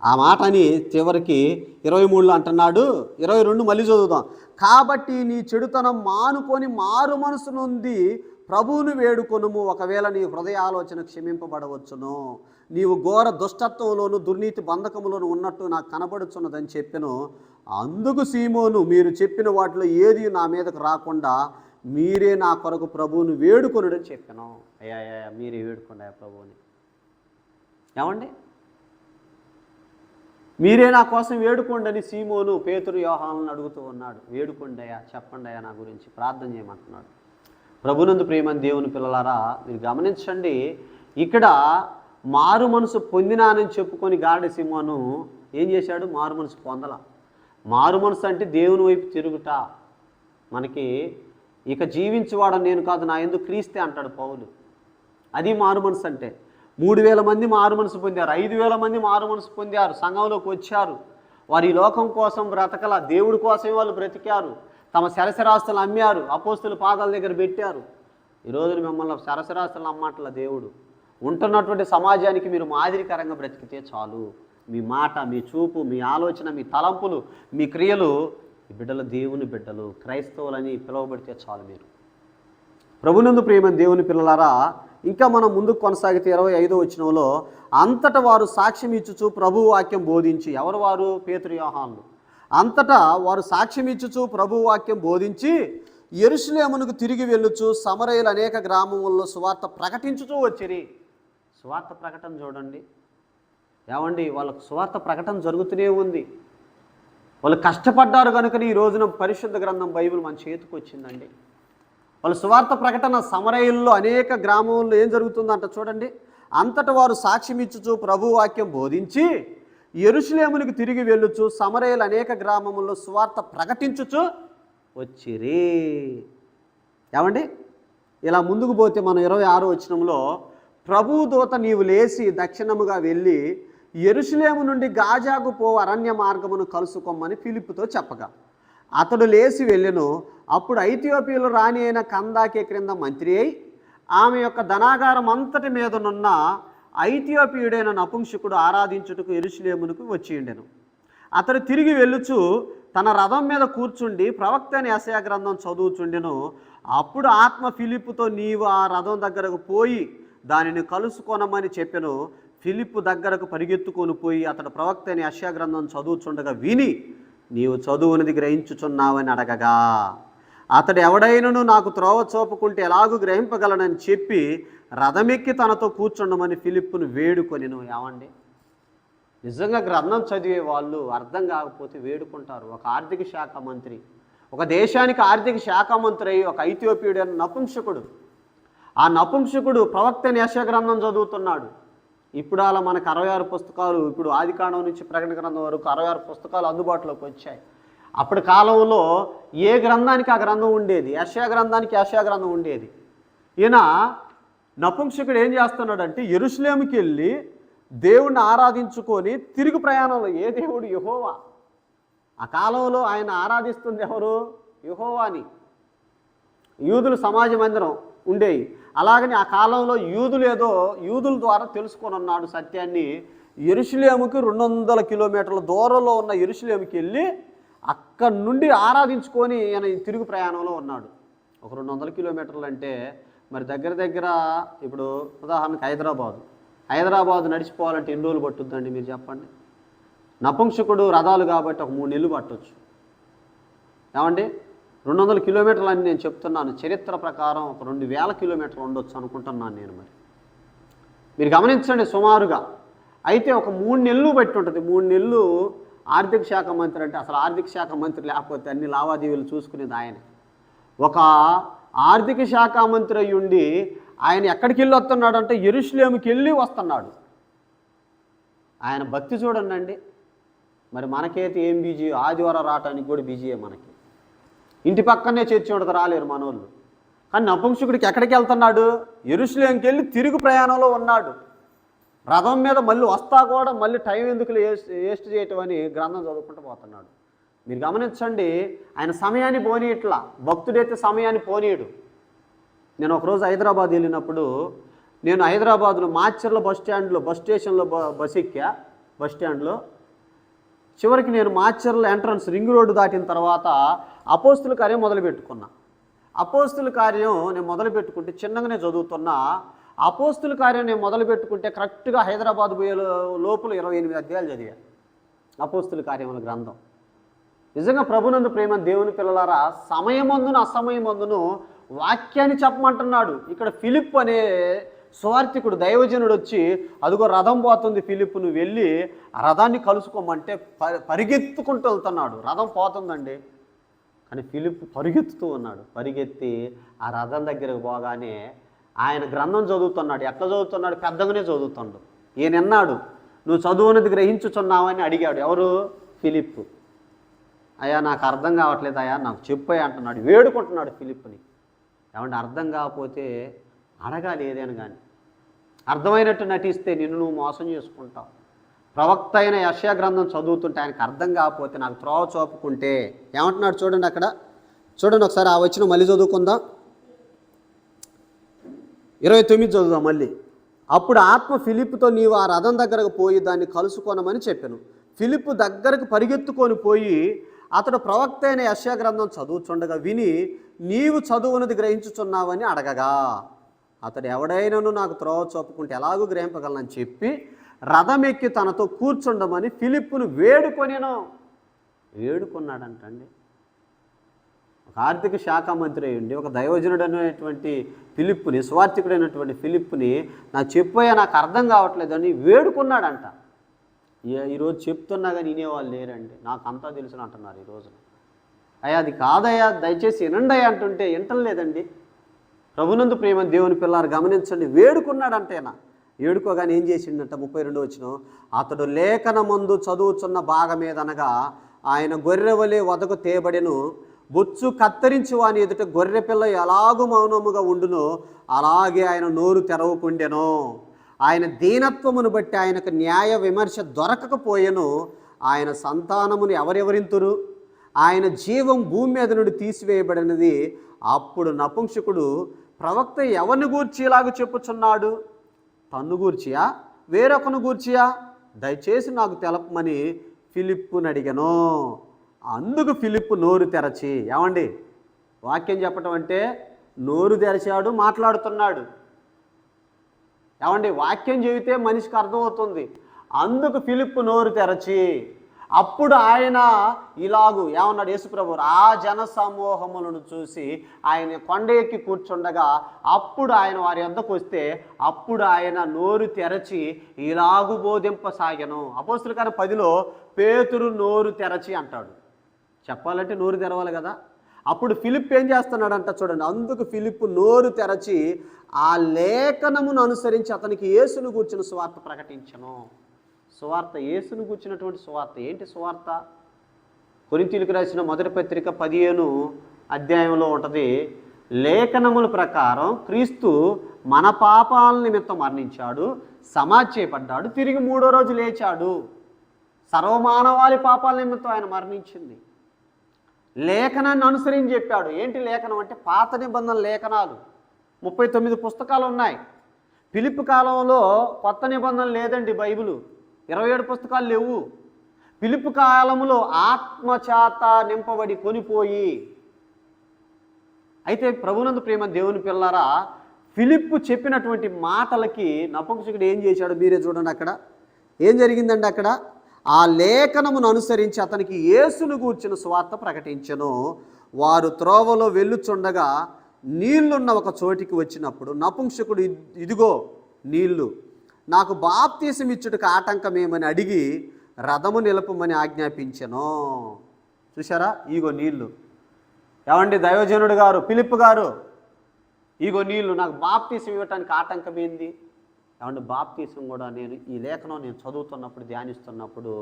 Speaker 1: ఆ మాటని చివరికి 23లో అంటున్నాడు. 22 మళ్ళీ చదువుదాం. కాబట్టి నీ చెడుతనం మానుకొని మారు మనసు నుండి ప్రభువును వేడుకొనుము, ఒకవేళ నీ హృదయ ఆలోచన క్షమింపబడవచ్చును. నీవు ఘోర దుష్టత్వంలోను దుర్నీతి బంధకములోను ఉన్నట్టు నాకు కనబడుచున్నదని చెప్పెను. అందుకు సీమోను, మీరు చెప్పిన వాటిలో ఏది నా మీదకు రాకుండా మీరే నా కొరకు ప్రభువును వేడుకొనుడని చెప్పాను. అయ్యా మీరే వేడుకోండి అయ్యా ప్రభువుని. ఏమండి మీరే నా కోసం వేడుకోండి అని సీమోను పేతురు యోహానులను అడుగుతూ ఉన్నాడు. వేడుకోండి అయ్యా, చెప్పండి అయ్యా, నా గురించి ప్రార్థన చేయమంటున్నాడు. ప్రభునందు ప్రియమైన దేవుని పిల్లలారా, మీరు గమనించండి, ఇక్కడ మారు మనసు పొందినానని చెప్పుకొని గాడి సీమోను ఏం చేశాడు? మారు మనసు పొందల. మారు మనసు అంటే దేవుని వైపు తిరుగుట. మనకి ఇక జీవించేవాడు నేను కాదు, నా యందు క్రీస్తే అంటాడు పౌలు. అది మారు మనసు అంటే. 3,000 మంది మారు మనసు పొందారు, 5,000 మంది మారు మనసు పొందారు, సంఘంలోకి వచ్చారు. వారు ఈ లోకం కోసం బ్రతకల, దేవుడి కోసమే వాళ్ళు బ్రతికారు. తమ సరసరాస్తులు అమ్మారు, అపోస్తుల పాదాల దగ్గర పెట్టారు. ఈరోజు మిమ్మల్ని సరసరాస్తులు అమ్మట్ల దేవుడు. ఉంటున్నటువంటి సమాజానికి మీరు మాదిరికరంగా బ్రతికితే చాలు. మీ మాట, మీ చూపు, మీ ఆలోచన, మీ తలంపులు, మీ క్రియలు ఈ బిడ్డలు దేవుని బిడ్డలు, క్రైస్తవులని పిలువబడితే చాలు. మీరు ప్రభునందు ప్రియమైన దేవుని పిల్లలారా, ఇంకా మనం ముందుకు కొనసాగితే 25వ వచనంలో, అంతటా వారు సాక్ష్యం ఇచ్చుచు ప్రభు వాక్యం బోధించి, ఎవరు వారు? పేతురు యోహానులు. అంతటా వారు సాక్ష్యం ఇచ్చుచు ప్రభు వాక్యం బోధించి యెరూషలేమునకు తిరిగి వెళ్ళుచు సమరయులు అనేక గ్రామముల్లో సువార్త ప్రకటించుచూ వచ్చిరి. సువార్త ప్రకటన చూడండి ఏమండి, వాళ్ళకు సువార్త ప్రకటన జరుగుతూనే ఉంది. వాళ్ళు కష్టపడ్డారు కనుకని ఈ రోజున పరిశుద్ధ గ్రంథం బైబిల్ మన చేతికి వచ్చిందండి. వాళ్ళ సువార్త ప్రకటన సమరయుల్లో అనేక గ్రామంలో ఏం జరుగుతుందంట చూడండి. అంతటా వారు సాక్ష్యం ఇచ్చుచు ప్రభు వాక్యం బోధించి యెరూషలేమునికి తిరిగి వెళ్ళుచు సమరయులు అనేక గ్రామముల్లో సువార్త ప్రకటించుచు వచ్చిరి. ఏమండి ఇలా ముందుకు పోతే మనం 26వ వచనంలో, ప్రభువు దూత నీవు లేచి దక్షిణముగా వెళ్ళి యెరూషలేము నుండి గాజాకు పో అరణ్య మార్గమును కలుసుకోమని ఫిలిప్పుతో చెప్పగా అతడు లేచి వెళ్ళెను. అప్పుడు ఐథియోపియాలో రాణి అయిన కందాకే క్రింద మంత్రి అయి ఆమె యొక్క ధనాగారం అంతటి మీదనున్న ఐథియోపియుడైన నపుంసకుడు ఆరాధించుటకు యెరూషలేమునకు వచ్చి ఉండెను. అతడు తిరిగి వెళ్ళుచు తన రథం మీద కూర్చుండి ప్రవక్త అని యెషయా గ్రంథం చదువుచుండెను. అప్పుడు ఆత్మ ఫిలిప్పుతో, నీవు ఆ రథం దగ్గరకు పోయి దానిని కలుసుకొనమని చెప్పెను. ఫిలిప్పు దగ్గరకు పరిగెత్తుకొని పోయి అతడు ప్రవక్త అని యెషయా గ్రంథం చదువుచుండగా విని, నీవు చదువునది గ్రహించుచున్నావని అడగగా, అతడు ఎవడైనను నాకు త్రోవ చూపుకుంటే ఎలాగూ గ్రహింపగలనని చెప్పి రథమెక్కి తనతో కూర్చుండమని ఫిలిప్పును వేడుకొనెను. ఏమండి నిజంగా గ్రంథం చదివే వాళ్ళు అర్థం కాకపోతే వేడుకుంటారు. ఒక ఆర్థిక శాఖ మంత్రి, ఒక దేశానికి ఆర్థిక శాఖ మంత్రి అయ్యి ఒక ఐథియోపియుడు అనే నపుంసకుడు, ఆ నపుంసకుడు ప్రవక్త అని యెషయా గ్రంథం చదువుతున్నాడు. ఇప్పుడు అలా మనకు 66 పుస్తకాలు, ఇప్పుడు ఆదికాండం నుంచి ప్రకటన గ్రంథం వరకు 66 పుస్తకాలు అందుబాటులోకి వచ్చాయి. అప్పటి కాలంలో ఏ గ్రంథానికి ఆ గ్రంథం ఉండేది, యెషయా గ్రంథానికి యెషయా గ్రంథం ఉండేది. ఈయన నపుంసకుడు ఏం చేస్తున్నాడంటే యెరూషలేముకి వెళ్ళి దేవుణ్ణి ఆరాధించుకొని తిరుగు ప్రయాణంలో, ఏ దేవుడు? యెహోవా. ఆ కాలంలో ఆయన ఆరాధిస్తుంది ఎవరు? యెహోవాని. యూదుల సమాజ మందిరం ఉండేవి. అలాగని ఆ కాలంలో యూదుల ద్వారా తెలుసుకొని ఉన్నాడు సత్యాన్ని. యెరూషలేముకి 200 కిలోమీటర్ల దూరంలో ఉన్న యెరూషలేముకి వెళ్ళి అక్కడి నుండి ఆరాధించుకొని ఈయన తిరుగు ప్రయాణంలో ఉన్నాడు. ఒక 200 కిలోమీటర్లు అంటే మరి దగ్గర దగ్గర ఇప్పుడు ఉదాహరణకు హైదరాబాద్ నడిచిపోవాలంటే ఎన్ని రోజులు పట్టుద్దండి మీరు చెప్పండి? నపుంసకుడు రథాలు కాబట్టి ఒక 3 నెలలు పట్టవచ్చు. ఏమండి? 200 కిలోమీటర్లు అని నేను చెప్తున్నాను. చరిత్ర ప్రకారం ఒక 2000 కిలోమీటర్లు ఉండొచ్చు అనుకుంటున్నాను నేను. మరి మీరు గమనించండి సుమారుగా. అయితే ఒక 3 నెలలు బట్టి ఉంటుంది. 3 నెలలు ఆర్థిక శాఖ మంత్రి అంటే అసలు ఆర్థిక శాఖ మంత్రి లేకపోతే అన్ని లావాదేవీలు చూసుకునేది ఆయన. ఒక ఆర్థిక శాఖ మంత్రి అయ్యుండి ఆయన ఎక్కడికి వెళ్ళి వస్తున్నాడంటే యెరూషలేముకి వెళ్ళి వస్తున్నాడు. ఆయన భక్తి చూడండి. మరి మనకైతే ఏం బిజీ, ఆదివారం రావటానికి కూడా బిజీయే మనకి. ఇంటి పక్కనే చర్చి ఉండదు, రాలేరు మనోళ్ళు. కానీ నపుంసకుడికి ఎక్కడికి వెళ్తున్నాడు? యెరూషలేముకి వెళ్ళి తిరుగు ప్రయాణంలో ఉన్నాడు. రథం మీద మళ్ళీ వస్తా కూడా మళ్ళీ టైం ఎందుకు వేస్ట్ చేయటం అని గ్రంథం చదువుకుంటూ పోతున్నాడు. మీరు గమనించండి, ఆయన సమయాన్ని పోనీయట్లా. భక్తుడైతే సమయాన్ని పోనీయడు. నేను ఒకరోజు హైదరాబాద్ వెళ్ళినప్పుడు, నేను హైదరాబాద్లో మాచర్ల బస్ స్టేషన్లో బస్ ఎక్కా. బస్ స్టాండ్లో చివరికి నేను మాచర్ల ఎంట్రన్స్ రింగ్ రోడ్డు దాటిన తర్వాత అపోస్తుల కార్యం మొదలుపెట్టుకున్నా. అపోస్తుల కార్యం నేను మొదలుపెట్టుకుంటే చిన్నగానే చదువుతున్నా. అపోస్తుల కార్యం నేను మొదలుపెట్టుకుంటే కరెక్ట్గా హైదరాబాద్ పోయే లోపల 28 అధ్యాయాలు చదివా అపోస్తుల కార్యముల గ్రంథం. నిజంగా ప్రభునందు ప్రేమ దేవుని పిల్లలారా, సమయమందును అసమయమందును వాక్యాన్ని చెప్పమంటున్నాడు. ఇక్కడ ఫిలిప్ అనే సువార్తికుడు దైవజనుడు వచ్చి, అదిగో రథం పోతుంది ఫిలిప్, నువ్వు వెళ్ళి ఆ రథాన్ని కలుసుకోమంటే పరిగెత్తుకుంటూ వెళ్తున్నాడు. రథం పోతుందండి, కానీ ఫిలిప్ పరిగెత్తుతూ ఉన్నాడు. పరిగెత్తి ఆ రథం దగ్గరకు పోగానే ఆయన గ్రంథం చదువుతున్నాడు. ఎట్లా చదువుతున్నాడు? పెద్దగానే చదువుతున్నాడు. ఈయన అన్నాడు, నువ్వు చదువునది గ్రహించుచున్నావని అడిగాడు. ఎవరు? ఫిలిప్. అయ్యా నాకు అర్థం కావట్లేదు అయ్యా, నాకు చెప్పాయి అంటున్నాడు. వేడుకుంటున్నాడు ఫిలిప్ని. ఏమంటే అర్థం కాకపోతే అడగాలి ఏదైనా కానీ. అర్థమైనట్టు నటిస్తే నిన్ను నువ్వు మోసం చేసుకుంటావు. ప్రవక్త అయిన యెషయా గ్రంథం చదువుతుంటే ఆయనకు అర్థం కాకపోతే నాకు త్రోవ చూపుకుంటే ఏమంటున్నాడు చూడండి. అక్కడ చూడండి ఒకసారి ఆ వచ్చిన మళ్ళీ చదువుకుందాం. 29 చదువుదాం మళ్ళీ. అప్పుడు ఆత్మ ఫిలిప్తో, నీవు ఆ రథం దగ్గరకు పోయి దాన్ని కలుసుకోనమని చెప్పాను. ఫిలిప్ దగ్గరకు పరిగెత్తుకొని పోయి అతడు ప్రవక్త అయిన యెషయా గ్రంథం చదువుచుండగా విని, నీవు చదువునది గ్రహించుచున్నావని అడగగా, అతడు ఎవడైనాను నాకు త్రోవ చూపుకుంటే ఎలాగూ గ్రహింపగలనని చెప్పి రథం ఎక్కి తనతో కూర్చుండమని ఫిలిప్పును వేడుకున్నాడంటండి. ఒక ఆర్థిక శాఖ మంత్రి అయ్యండి, ఒక దైవజనుడు అనేటువంటి ఫిలిప్పుని, స్వార్థికుడైనటువంటి ఫిలిప్పుని, నాకు చెప్పాయా నాకు అర్థం కావట్లేదని వేడుకున్నాడంట. ఈరోజు చెప్తున్నా కానీ వినేవాళ్ళు లేరండి. నాకు అంతా తెలుసుని అంటున్నారు ఈరోజు. అయ్యా అది కాదయ్యా, దయచేసి వినండి అయ్యా అంటుంటే వింటం లేదండి. ప్రభునందు ప్రేమ దేవుని పిల్లారు గమనించండి. వేడుకున్నాడంటేనా. వేడుకోగానే ఏం చేసిండంట? 32 వచనం, అతడు లేఖనమందు చదువుచున్న భాగమేదనగా ఆయన గొర్రెవలే వదకు తేబడెను, బొచ్చు కత్తిరించి వాని ఎదుట గొర్రె పిల్ల ఎలాగూ మౌనముగా ఉండునో అలాగే ఆయన నోరు తెరవకుండెను. ఆయన దీనత్వమును బట్టి ఆయనకు న్యాయ విమర్శ దొరకకపోయెను. ఆయన సంతానమును ఎవరెవరింతురు? ఆయన జీవం భూమి మీద నుండి తీసివేయబడినది. అప్పుడు నపుంసకుడు, ప్రవక్త ఎవరిని గూర్చి ఇలాగ చెప్పుచున్నాడు? తన్ను గూర్చియా వేరొకను గూర్చియా? దయచేసి నాకు తెలపమని ఫిలిప్పుని అడిగాను. అందుకు ఫిలిప్పు నోరు తెరచి, ఏమండి వాక్యం చెప్పటం అంటే నోరు తెరచాడు, మాట్లాడుతున్నాడు. ఏమండి వాక్యం చెబితే మనిషికి అర్థమవుతుంది. అందుకు ఫిలిప్పు నోరు తెరచి, అప్పుడు ఆయన ఇలాగూ ఏమన్నాడు? యేసుప్రభు ఆ జన సమూహములను చూసి ఆయన కొండ ఎక్కి కూర్చుండగా అప్పుడు ఆయన వారి వద్దకు వస్తే అప్పుడు ఆయన నోరు తెరచి ఇలాగూ బోధింపసాగెను. అపోస్తుల కార్యం 10లో పేతురు నోరు తెరచి అంటాడు. చెప్పాలంటే నోరు తెరవాలి కదా. అప్పుడు ఫిలిప్ ఏం చేస్తున్నాడంట చూడండి. అందుకు ఫిలిప్పు నోరు తెరచి ఆ లేఖనమును అనుసరించి అతనికి యేసును గూర్చిన సువార్త ప్రకటించెను. సువార్త యేసును గూర్చినటువంటి సువార్త. ఏంటి సువార్త? కొరింథీయులకు రాసిన మొదటి పత్రిక 15 అధ్యాయంలో ఉంటుంది, లేఖనముల ప్రకారం క్రీస్తు మన పాపాల నిమిత్తం మరణించాడు, సమాధి చేయబడ్డాడు, తిరిగి 3వ రోజు లేచాడు. సర్వమానవాళి పాపాల నిమిత్తం ఆయన మరణించింది. లేఖనాన్ని అనుసరించి చెప్పాడు. ఏంటి లేఖనం అంటే పాత నిబంధన లేఖనాలు 39 పుస్తకాలు ఉన్నాయి. ఫిలిప్ కాలంలో కొత్త నిబంధన లేదండి. బైబిలు 27 పుస్తకాలు లేవు. ఫిలిప్ కాలంలో ఆత్మచేత నింపబడి కొనిపోయి. అయితే ప్రభునందు ప్రేమ దేవుని పిల్లారా, ఫిలిప్పు చెప్పినటువంటి మాటలకి నపుంసకుడు ఏం చేశాడు మీరే చూడండి. అక్కడ ఏం జరిగిందండి? అక్కడ ఆ లేఖనమును అనుసరించి అతనికి యేసును గూర్చిన సువార్త ప్రకటించెను. వారు త్రోవలో వెళ్ళుచుండగా నీళ్లున్న ఒక చోటికి వచ్చినప్పుడు నపుంసకుడు, ఇదిగో నీళ్లు, నాకు బాప్తీసం ఇచ్చుటకు ఆటంకమేమని అడిగి రథము నిలపమని ఆజ్ఞాపించెను. చూసారా? ఇగో నీళ్లు. ఏమండి దైవజనుడు గారు, ఫిలిప్ గారు, ఇగో నీళ్లు, నాకు బాప్తీసం ఇవ్వటానికి ఆటంకం ఏంది? ఏమంటే బాప్తీసం కూడా ఈ లేఖనం నేను చదువుతున్నప్పుడు, ధ్యానిస్తున్నప్పుడు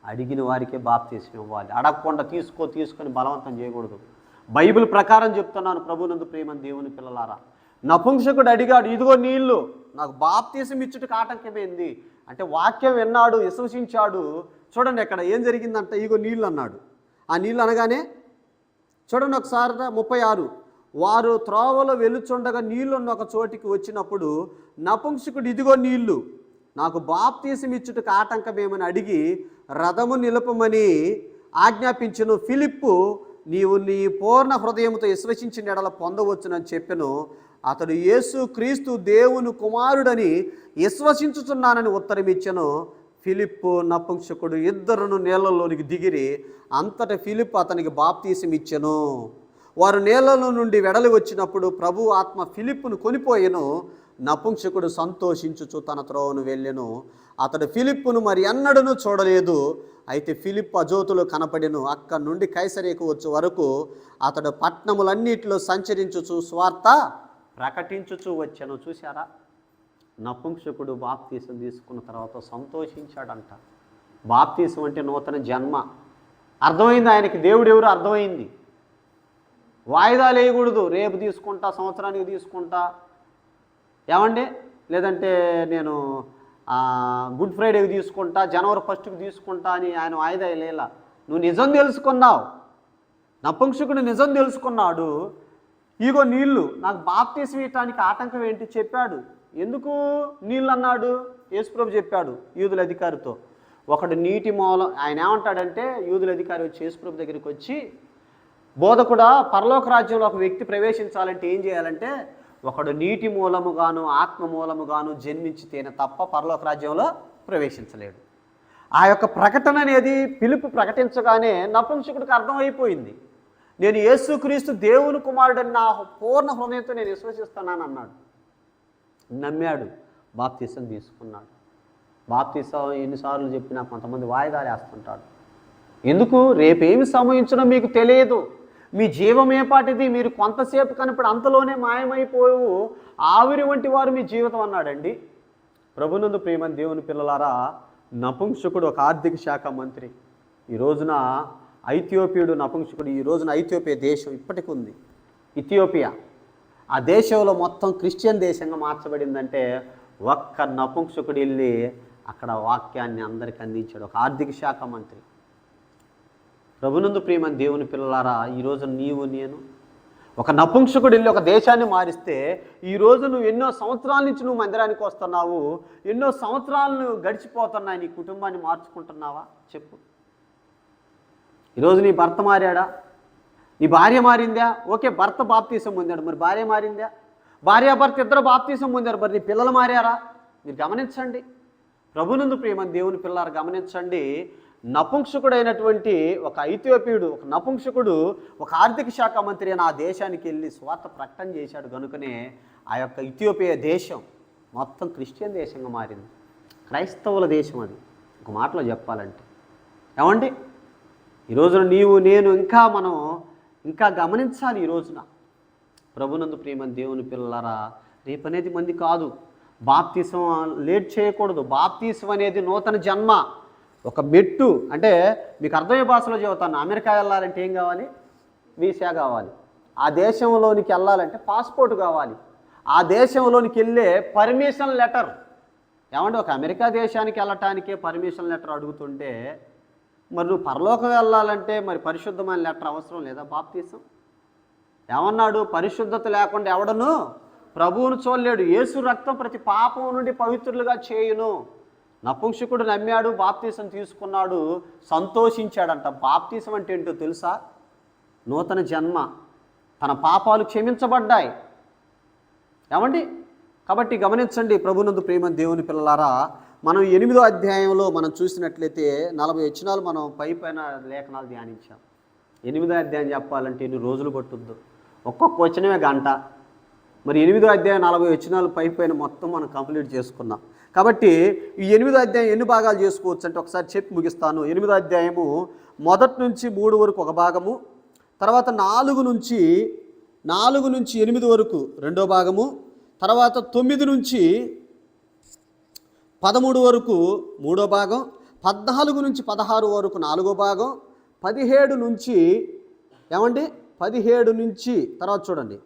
Speaker 1: అడిగిన వారికే బాప్తీసం ఇవ్వాలి. అడగకుండా తీసుకొని బలవంతం చేయకూడదు. బైబిల్ ప్రకారం చెప్తున్నాను ప్రభునందు ప్రేమ దేవుని పిల్లలారా. నపుంసకుడు అడిగాడు, ఇదిగో నీళ్లు, నాకు బాప్తీసం ఇచ్చుటకు ఆటంకమైంది అంటే వాక్యం విన్నాడు, విశ్వసించాడు. చూడండి అక్కడ ఏం జరిగిందంటే, ఇగో నీళ్ళు అన్నాడు. ఆ నీళ్ళు అనగానే చూడండి ఒకసారి 36, వారు త్రోవలో వెలుచుండగా నీళ్లున్న ఒక చోటికి వచ్చినప్పుడు నపుంసకుడు, ఇదిగో నీళ్లు, నాకు బాప్తీసం ఇచ్చుటకు ఆటంకమేమని అడిగి రథము నిలపమని ఆజ్ఞాపించెను. ఫిలిప్పు, నీవు నీ పూర్ణ హృదయంతో విశ్వసించిన ఎడల పొందవచ్చునని చెప్పెను. అతడు యేసు క్రీస్తు దేవుని కుమారుడని విశ్వసించుచున్నానని ఉత్తరమిచ్చెను. ఫిలిప్పు నపుంసకుడు ఇద్దరును నీళ్లలోనికి దిగిరి. అంతటా ఫిలిప్పు అతనికి బాప్తీసం ఇచ్చెను. వారు నీళ్లలో నుండి వెడలి వచ్చినప్పుడు ప్రభు ఆత్మ ఫిలిప్పును కొనిపోయెను. నపుంసకుడు సంతోషించుచు తన త్రోవను వెళ్ళెను. అతడు ఫిలిప్పును మరి ఎన్నడూ చూడలేదు. అయితే ఫిలిప్పు అజోతులో కనపడెను. అక్కడి నుండి కైసరేకు వచ్చే వరకు అతడు పట్టణములన్నిటిలో సంచరించుచు స్వార్థ ప్రకటించుచు వచ్చెను. చూశారా? నపుంసకుడు బాప్తీసం తీసుకున్న తర్వాత సంతోషించాడంట. బాప్తీసం అంటే నూతన జన్మ. అర్థమైంది ఆయనకి, దేవుడు ఎవరు అర్థమైంది. వాయిదాలు వేయకూడదు. రేపు తీసుకుంటా, సంవత్సరానికి తీసుకుంటా, ఏమండి, లేదంటే నేను గుడ్ ఫ్రైడేకి తీసుకుంటా, జనవరి 1కి తీసుకుంటా అని ఆయన వాయిదా వేయలేలా. నువ్వు నిజం తెలుసుకున్నావు. నపుంసకుడు నిజం తెలుసుకున్నాడు. ఇగో నీళ్లు, నాకు బాప్తీసం ఇవ్వటానికి ఆటంకం ఏంటి చెప్పాడు. ఎందుకు నీళ్ళు అన్నాడు? యేసుప్రభు చెప్పాడు యూదుల అధికారితో. ఒకడు నీటి మూలం, ఆయన ఏమంటాడంటే, యూదుల అధికారి వచ్చి యేసుప్రభు దగ్గరికి వచ్చి, బోధకుడా, పరలోక రాజ్యంలో ఒక వ్యక్తి ప్రవేశించాలంటే ఏం చేయాలంటే, ఒకడు నీటి మూలముగాను ఆత్మ మూలముగాను జన్మించితేనే తప్ప పరలోక రాజ్యంలో ప్రవేశించలేడు. ఆ యొక్క ప్రకటన అనేది ఫిలిప్పు ప్రకటించగానే నపుంసకుడికి అర్థమైపోయింది. నేను యేసుక్రీస్తు దేవుని కుమారుడని నా పూర్ణ హృదయంతో నేను విశ్వసిస్తున్నాను అన్నాడు. నమ్మాడు, బాప్తీసం తీసుకున్నాడు. బాప్తీసం ఎన్నిసార్లు చెప్పినా కొంతమంది వాయిదాలు వేస్తుంటాడు. ఎందుకు? రేపేమి సంభవించడం మీకు తెలియదు. మీ జీవం ఏపాటిది, మీరు కొంతసేపు కనపడి అంతలోనే మాయమైపోవు ఆవిరి వంటి వారు మీ జీవితం అన్నాడండి. ప్రభునందు ప్రేమ దేవుని పిల్లలారా, నపుంసకుడు ఒక ఆర్థిక శాఖ మంత్రి. ఈ రోజున ఐథియోపియుడు నపుంసకుడు. ఈ రోజున ఐథియోపియా దేశం ఇప్పటికి ఉంది. ఇథియోపియా ఆ దేశంలో మొత్తం క్రిస్టియన్ దేశంగా మార్చబడిందంటే ఒక్క నపుంసకుడు వెళ్ళి అక్కడ వాక్యాన్ని అందరికి అందించాడు. ఒక ఆర్థిక శాఖ మంత్రి. ప్రభునందు ప్రేమ దేవుని పిల్లలారా, ఈరోజు నీవు నేను ఒక నపుంసకుడు వెళ్ళి ఒక దేశాన్ని మారిస్తే, ఈరోజు నువ్వు ఎన్నో సంవత్సరాల నుంచి నువ్వు మందిరానికి వస్తున్నావు, ఎన్నో సంవత్సరాలు గడిచిపోతున్నాయి, నీ కుటుంబాన్ని మార్చుకుంటున్నావా చెప్పు. ఈరోజు నీ భర్త మారాడా? నీ భార్య మారిందా? ఓకే, భర్త బాప్తీసం పొందాడు, మరి భార్య మారిందా? భార్యాభర్త ఇద్దరు బాప్తీసం పొందారు, మరి నీ పిల్లలు మారారా? మీరు గమనించండి. ప్రభునందు ప్రేమ దేవుని పిల్లలు గమనించండి. నపుంసకుడైనటువంటి ఒక ఐథియోపియుడు, ఒక నపుంసకుడు, ఒక ఆర్థిక శాఖ మంత్రి అయిన ఆ దేశానికి వెళ్ళి స్వార్థ ప్రకటన చేశాడు. కనుకనే ఆ యొక్క ఇథియోపియా దేశం మొత్తం క్రిస్టియన్ దేశంగా మారింది. క్రైస్తవుల దేశం అది, ఒక మాటలో చెప్పాలంటే. ఏమండి, ఈరోజున నీవు నేను మనం ఇంకా గమనించాలి. ఈ రోజున ప్రభునందు ప్రేమ దేవుని పిల్లలారా, రేపనేది మంది కాదు. బాప్తీసం లేట్ చేయకూడదు. బాప్తీసం అనేది నూతన జన్మ. ఒక మెట్టు అంటే మీకు అర్థమయ్యే భాషలో చెబుతాను. అమెరికా వెళ్ళాలంటే ఏం కావాలి? వీసా కావాలి. ఆ దేశంలోనికి వెళ్ళాలంటే పాస్పోర్ట్ కావాలి. ఆ దేశంలోనికి వెళ్ళే పర్మిషన్ లెటర్. ఏమంటే ఒక అమెరికా దేశానికి వెళ్ళటానికే పర్మిషన్ లెటర్ అడుగుతుంటే మరి నువ్వు పరలోకం వెళ్ళాలంటే మరి పరిశుద్ధమైన లెటర్ అవసరం లేదా? బాప్తీసం ఏమన్నాడు? పరిశుద్ధత లేకుండా ఎవడను ప్రభువును చూడలేడు. యేసు రక్తం ప్రతి పాపం నుండి పవిత్రులుగా చేయును. నపుంసకుడు నమ్మాడు, బాప్తీసం తీసుకున్నాడు, సంతోషించాడంట. బాప్తీసం అంటే ఏంటో తెలుసా? నూతన జన్మ. తన పాపాలు క్షమించబడ్డాయి. ఏమండి? కాబట్టి గమనించండి ప్రభునందు ప్రేమ దేవుని పిల్లలారా, మనం 8వ అధ్యాయంలో మనం చూసినట్లయితే 40 వచనాలు మనం పైన లేఖనాలు ధ్యానించాం. 8వ అధ్యాయం చెప్పాలంటే ఎన్ని రోజులు పట్టుద్దు? ఒక్కొక్క వచనమే గంట. మరి 8వ అధ్యాయం 40 వచనాలు పైన మొత్తం మనం కంప్లీట్ చేసుకున్నాం. కాబట్టి ఈ 8వ అధ్యాయం ఎన్ని భాగాలు చేసుకోవచ్చు అంటే ఒకసారి చెప్పి ముగిస్తాను. 8వ అధ్యాయము 1 నుంచి 3 వరకు ఒక భాగము, తర్వాత 4 నుంచి 8 వరకు రెండో భాగము, తర్వాత 9 నుంచి 13 వరకు మూడో భాగం, 14 నుంచి 16 వరకు 4వ భాగం, 17 నుంచి 17 నుంచి తర్వాత చూడండి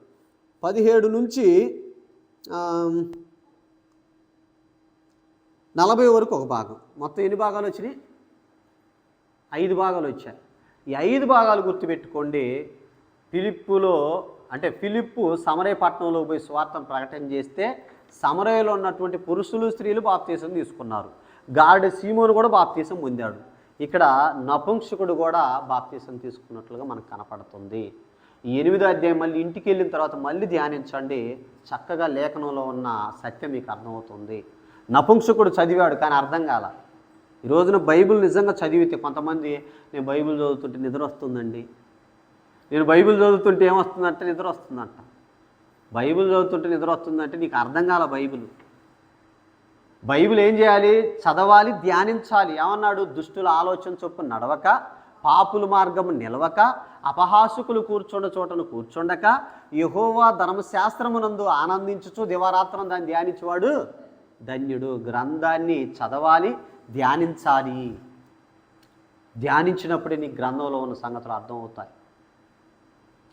Speaker 1: 17 నుంచి 40 వరకు ఒక భాగం. మొత్తం ఎన్ని భాగాలు వచ్చినాయి? 5 భాగాలు వచ్చాయి. ఈ 5 భాగాలు గుర్తుపెట్టుకోండి. ఫిలిప్పు సమరయ పట్టణంలో పోయి స్వార్థం ప్రకటన చేస్తే సమరయలో ఉన్నటువంటి పురుషులు స్త్రీలు బాప్తీసం తీసుకున్నారు. గాడి సీమోను కూడా బాప్తీసం పొందాడు. ఇక్కడ నపుంసకుడు కూడా బాప్తీసం తీసుకున్నట్లుగా మనకు కనపడుతుంది. ఈ 8వ అధ్యాయం మళ్ళీ ఇంటికి వెళ్ళిన తర్వాత మళ్ళీ ధ్యానించండి. చక్కగా లేఖనంలో ఉన్న సత్యం మీకు అర్థమవుతుంది. నపుంసకుడు చదివాడు కానీ అర్థం కాల. ఈ రోజున బైబిల్ నిజంగా చదివితే కొంతమంది నేను బైబిల్ చదువుతుంటే నిద్ర వస్తుందండి, నేను బైబిల్ చదువుతుంటే ఏమొస్తుందంటే నిద్ర వస్తుందంట. బైబిల్ చదువుతుంటే నిద్ర వస్తుందంటే నీకు అర్థం కాల. బైబిల్ ఏం చేయాలి? చదవాలి, ధ్యానించాలి. ఏమన్నాడు? దుష్టుల ఆలోచన చొప్పున నడవక, పాపుల మార్గము నిలవక, అపహాసుకులు కూర్చుండ చోటను కూర్చుండక, యెహోవా ధర్మశాస్త్రమునందు ఆనందించుచు దివారాత్రం దాన్ని ధ్యానించేవాడు ధన్యుడు. గ్రంథాన్ని చదవాలి, ధ్యానించాలి. ధ్యానించినప్పుడే నీ గ్రంథంలో ఉన్న సంగతులు అర్థమవుతాయి.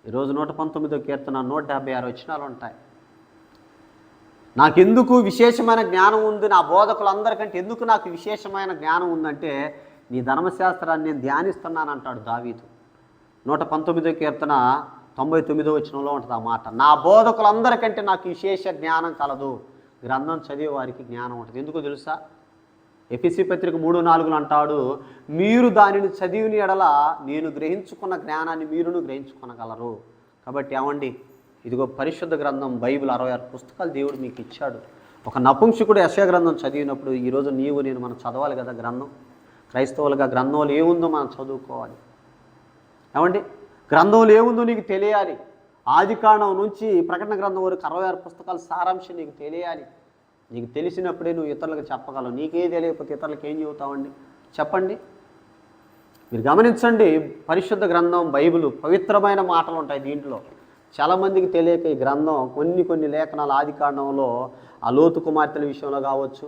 Speaker 1: ఈరోజు 119వ కీర్తన 176 వచనాలు ఉంటాయి. నాకెందుకు విశేషమైన జ్ఞానం ఉంది, నా బోధకులందరికంటే ఎందుకు నాకు విశేషమైన జ్ఞానం ఉందంటే నీ ధర్మశాస్త్రాన్ని నేను ధ్యానిస్తున్నాను అంటాడు దావీదు. 119వ కీర్తన 99వ వచనంలో ఉంటుంది ఆ మాట. నా బోధకులందరికంటే నాకు విశేష జ్ఞానం కలదు. గ్రంథం చదివే వారికి జ్ఞానం ఉంటుంది. ఎందుకో తెలుసా? ఎఫెసీ పత్రిక 3:4 అంటాడు, మీరు దానిని చదివిన ఎడల నేను గ్రహించుకున్న జ్ఞానాన్ని మీరును గ్రహించుకొనగలరు. కాబట్టి ఏమండి, ఇదిగో పరిశుద్ధ గ్రంథం బైబిల్ 66 పుస్తకాలు దేవుడు మీకు ఇచ్చాడు. ఒక నపుంసకుడు యెషయా గ్రంథం చదివినప్పుడు ఈరోజు నేను మనం చదవాలి కదా గ్రంథం. క్రైస్తవులుగా గ్రంథంలో ఏముందో మనం చదువుకోవాలి. ఏమండి, గ్రంథంలో ఏముందో నీకు తెలియాలి. ఆదికాండం నుంచి ప్రకటన గ్రంథం వరకు 66 పుస్తకాల సారాంశం నీకు తెలియాలి. నీకు తెలిసినప్పుడే నువ్వు ఇతరులకు చెప్పగలవు. నీకే తెలియకపోతే ఇతరులకు ఏం చెబుతావండి? చెప్పండి. మీరు గమనించండి, పరిశుద్ధ గ్రంథం బైబిల్ పవిత్రమైన మాటలు ఉంటాయి దీంట్లో. చాలామందికి తెలియక ఈ గ్రంథం కొన్ని లేఖనాలు ఆదికాండంలో ఆ లోతు కుమార్తెల విషయంలో కావచ్చు,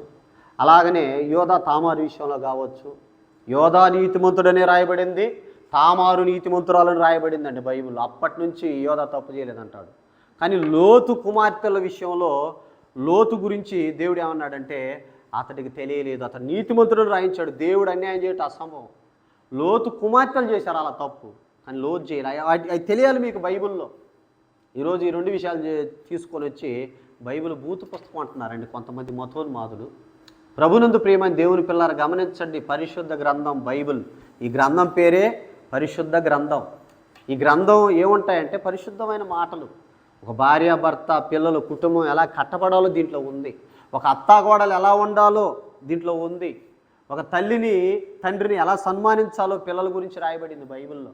Speaker 1: అలాగనే యోధా తామారు విషయంలో కావచ్చు. యోధా నీతిమంతుడనే రాయబడింది, తామారు నీతిమంతురాలని రాయబడిందండి బైబిల్. అప్పటి నుంచి యోధా తప్పు చేయలేదంటాడు. కానీ లోతు కుమార్తెల విషయంలో లోతు గురించి దేవుడు ఏమన్నాడంటే అతడికి తెలియలేదు, అతడు నీతిమంతుడని రాయించాడు. దేవుడు అన్యాయం చేయటం అసంభవం. లోతు కుమార్తెలు చేశారు అలా తప్పు, కానీ లోతు చేయాలి. అవి తెలియాలి మీకు బైబిల్లో. ఈరోజు ఈ 2 విషయాలు తీసుకొని వచ్చి బైబిల్ బూతు పుస్తకం అంటున్నారండి కొంతమంది మతోన్మాదులు. ప్రభునందు ప్రియమైన దేవుని పిల్లలు గమనించండి, పరిశుద్ధ గ్రంథం బైబిల్. ఈ గ్రంథం పేరే పరిశుద్ధ గ్రంథం. ఈ గ్రంథం ఏముంటాయంటే పరిశుద్ధమైన మాటలు. ఒక భార్య, భర్త, పిల్లలు, కుటుంబం ఎలా కట్టబడాలో దీంట్లో ఉంది. ఒక అత్తాకోడలు ఎలా ఉండాలో దీంట్లో ఉంది. ఒక తల్లిని, తండ్రిని ఎలా సన్మానించాలో పిల్లల గురించి రాయబడింది బైబిల్లో.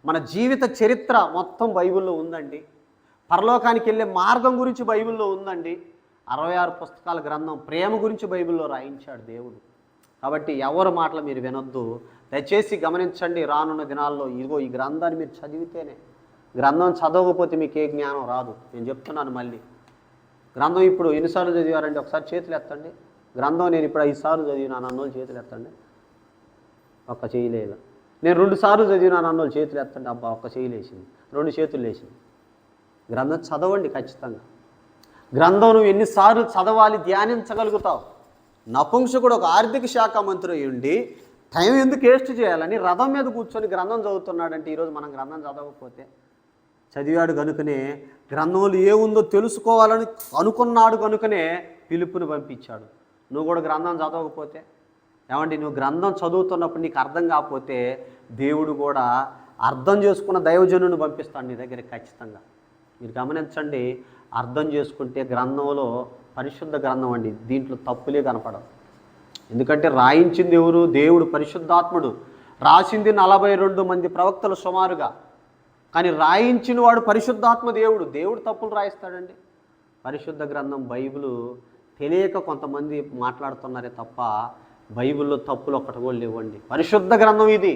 Speaker 1: మన జీవిత చరిత్ర మొత్తం బైబిల్లో ఉందండి. పరలోకానికి వెళ్ళే మార్గం గురించి బైబిల్లో ఉందండి. 66 పుస్తకాల గ్రంథం ప్రేమ గురించి బైబిల్లో రాయించాడు దేవుడు. కాబట్టి ఎవరి మాటలు మీరు వినొద్దు. దయచేసి గమనించండి, రానున్న దినాల్లో ఇదిగో ఈ గ్రంథాన్ని మీరు చదివితేనే. గ్రంథం చదవకపోతే మీకు ఏ జ్ఞానం రాదు. నేను చెప్తున్నాను మళ్ళీ. గ్రంథం ఇప్పుడు ఎన్నిసార్లు చదివారండి? ఒకసారి చేతులు ఎత్తండి. గ్రంథం నేను ఇప్పుడు 5 సార్లు చదివినాను అన్నోళ్ళు చేతులు ఎత్తండి. ఒక్క చెయ్యి లేదు. నేను 2 సార్లు చదివినాను అన్నోళ్ళు చేతులు ఎత్తండి, అబ్బా ఒక్క చెయ్యి లేచింది, 2 చేతులు లేచింది. గ్రంథం చదవండి ఖచ్చితంగా. గ్రంథం నువ్వు ఎన్నిసార్లు చదవాలి, ధ్యానించగలుగుతావు. నపుంసకుడు ఒక ఆర్థిక శాఖ మంత్రి ఉండి టైం ఎందుకు వేస్ట్ చేయాలని రథం మీద కూర్చొని గ్రంథం చదువుతున్నాడంటే, ఈరోజు మనం గ్రంథం చదవకపోతే, చదివాడు కనుకనే, గ్రంథంలో ఏముందో తెలుసుకోవాలని అనుకున్నాడు కనుకనే పిలుపుని పంపించాడు. నువ్వు కూడా గ్రంథం చదవకపోతే, ఏమండి నువ్వు గ్రంథం చదువుతున్నప్పుడు నీకు అర్థం కాకపోతే దేవుడు కూడా అర్థం చేసుకున్న దైవజనుని పంపిస్తాడు నీ దగ్గరికి ఖచ్చితంగా. మీరు గమనించండి, అర్థం చేసుకుంటే గ్రంథంలో పరిశుద్ధ గ్రంథం అండి, దీంట్లో తప్పులే కనపడవు. ఎందుకంటే రాయించింది ఎవరు? దేవుడు, పరిశుద్ధాత్ముడు. రాసింది 42 మంది ప్రవక్తలు సుమారుగా, కానీ రాయించిన వాడు పరిశుద్ధాత్మ దేవుడు. దేవుడు తప్పులు రాయిస్తాడండి. పరిశుద్ధ గ్రంథం బైబిల్ తెలియక కొంతమంది మాట్లాడుతున్నారే తప్ప బైబిల్లో తప్పులు ఒక్కటి కూడా లేవండి. పరిశుద్ధ గ్రంథం ఇది.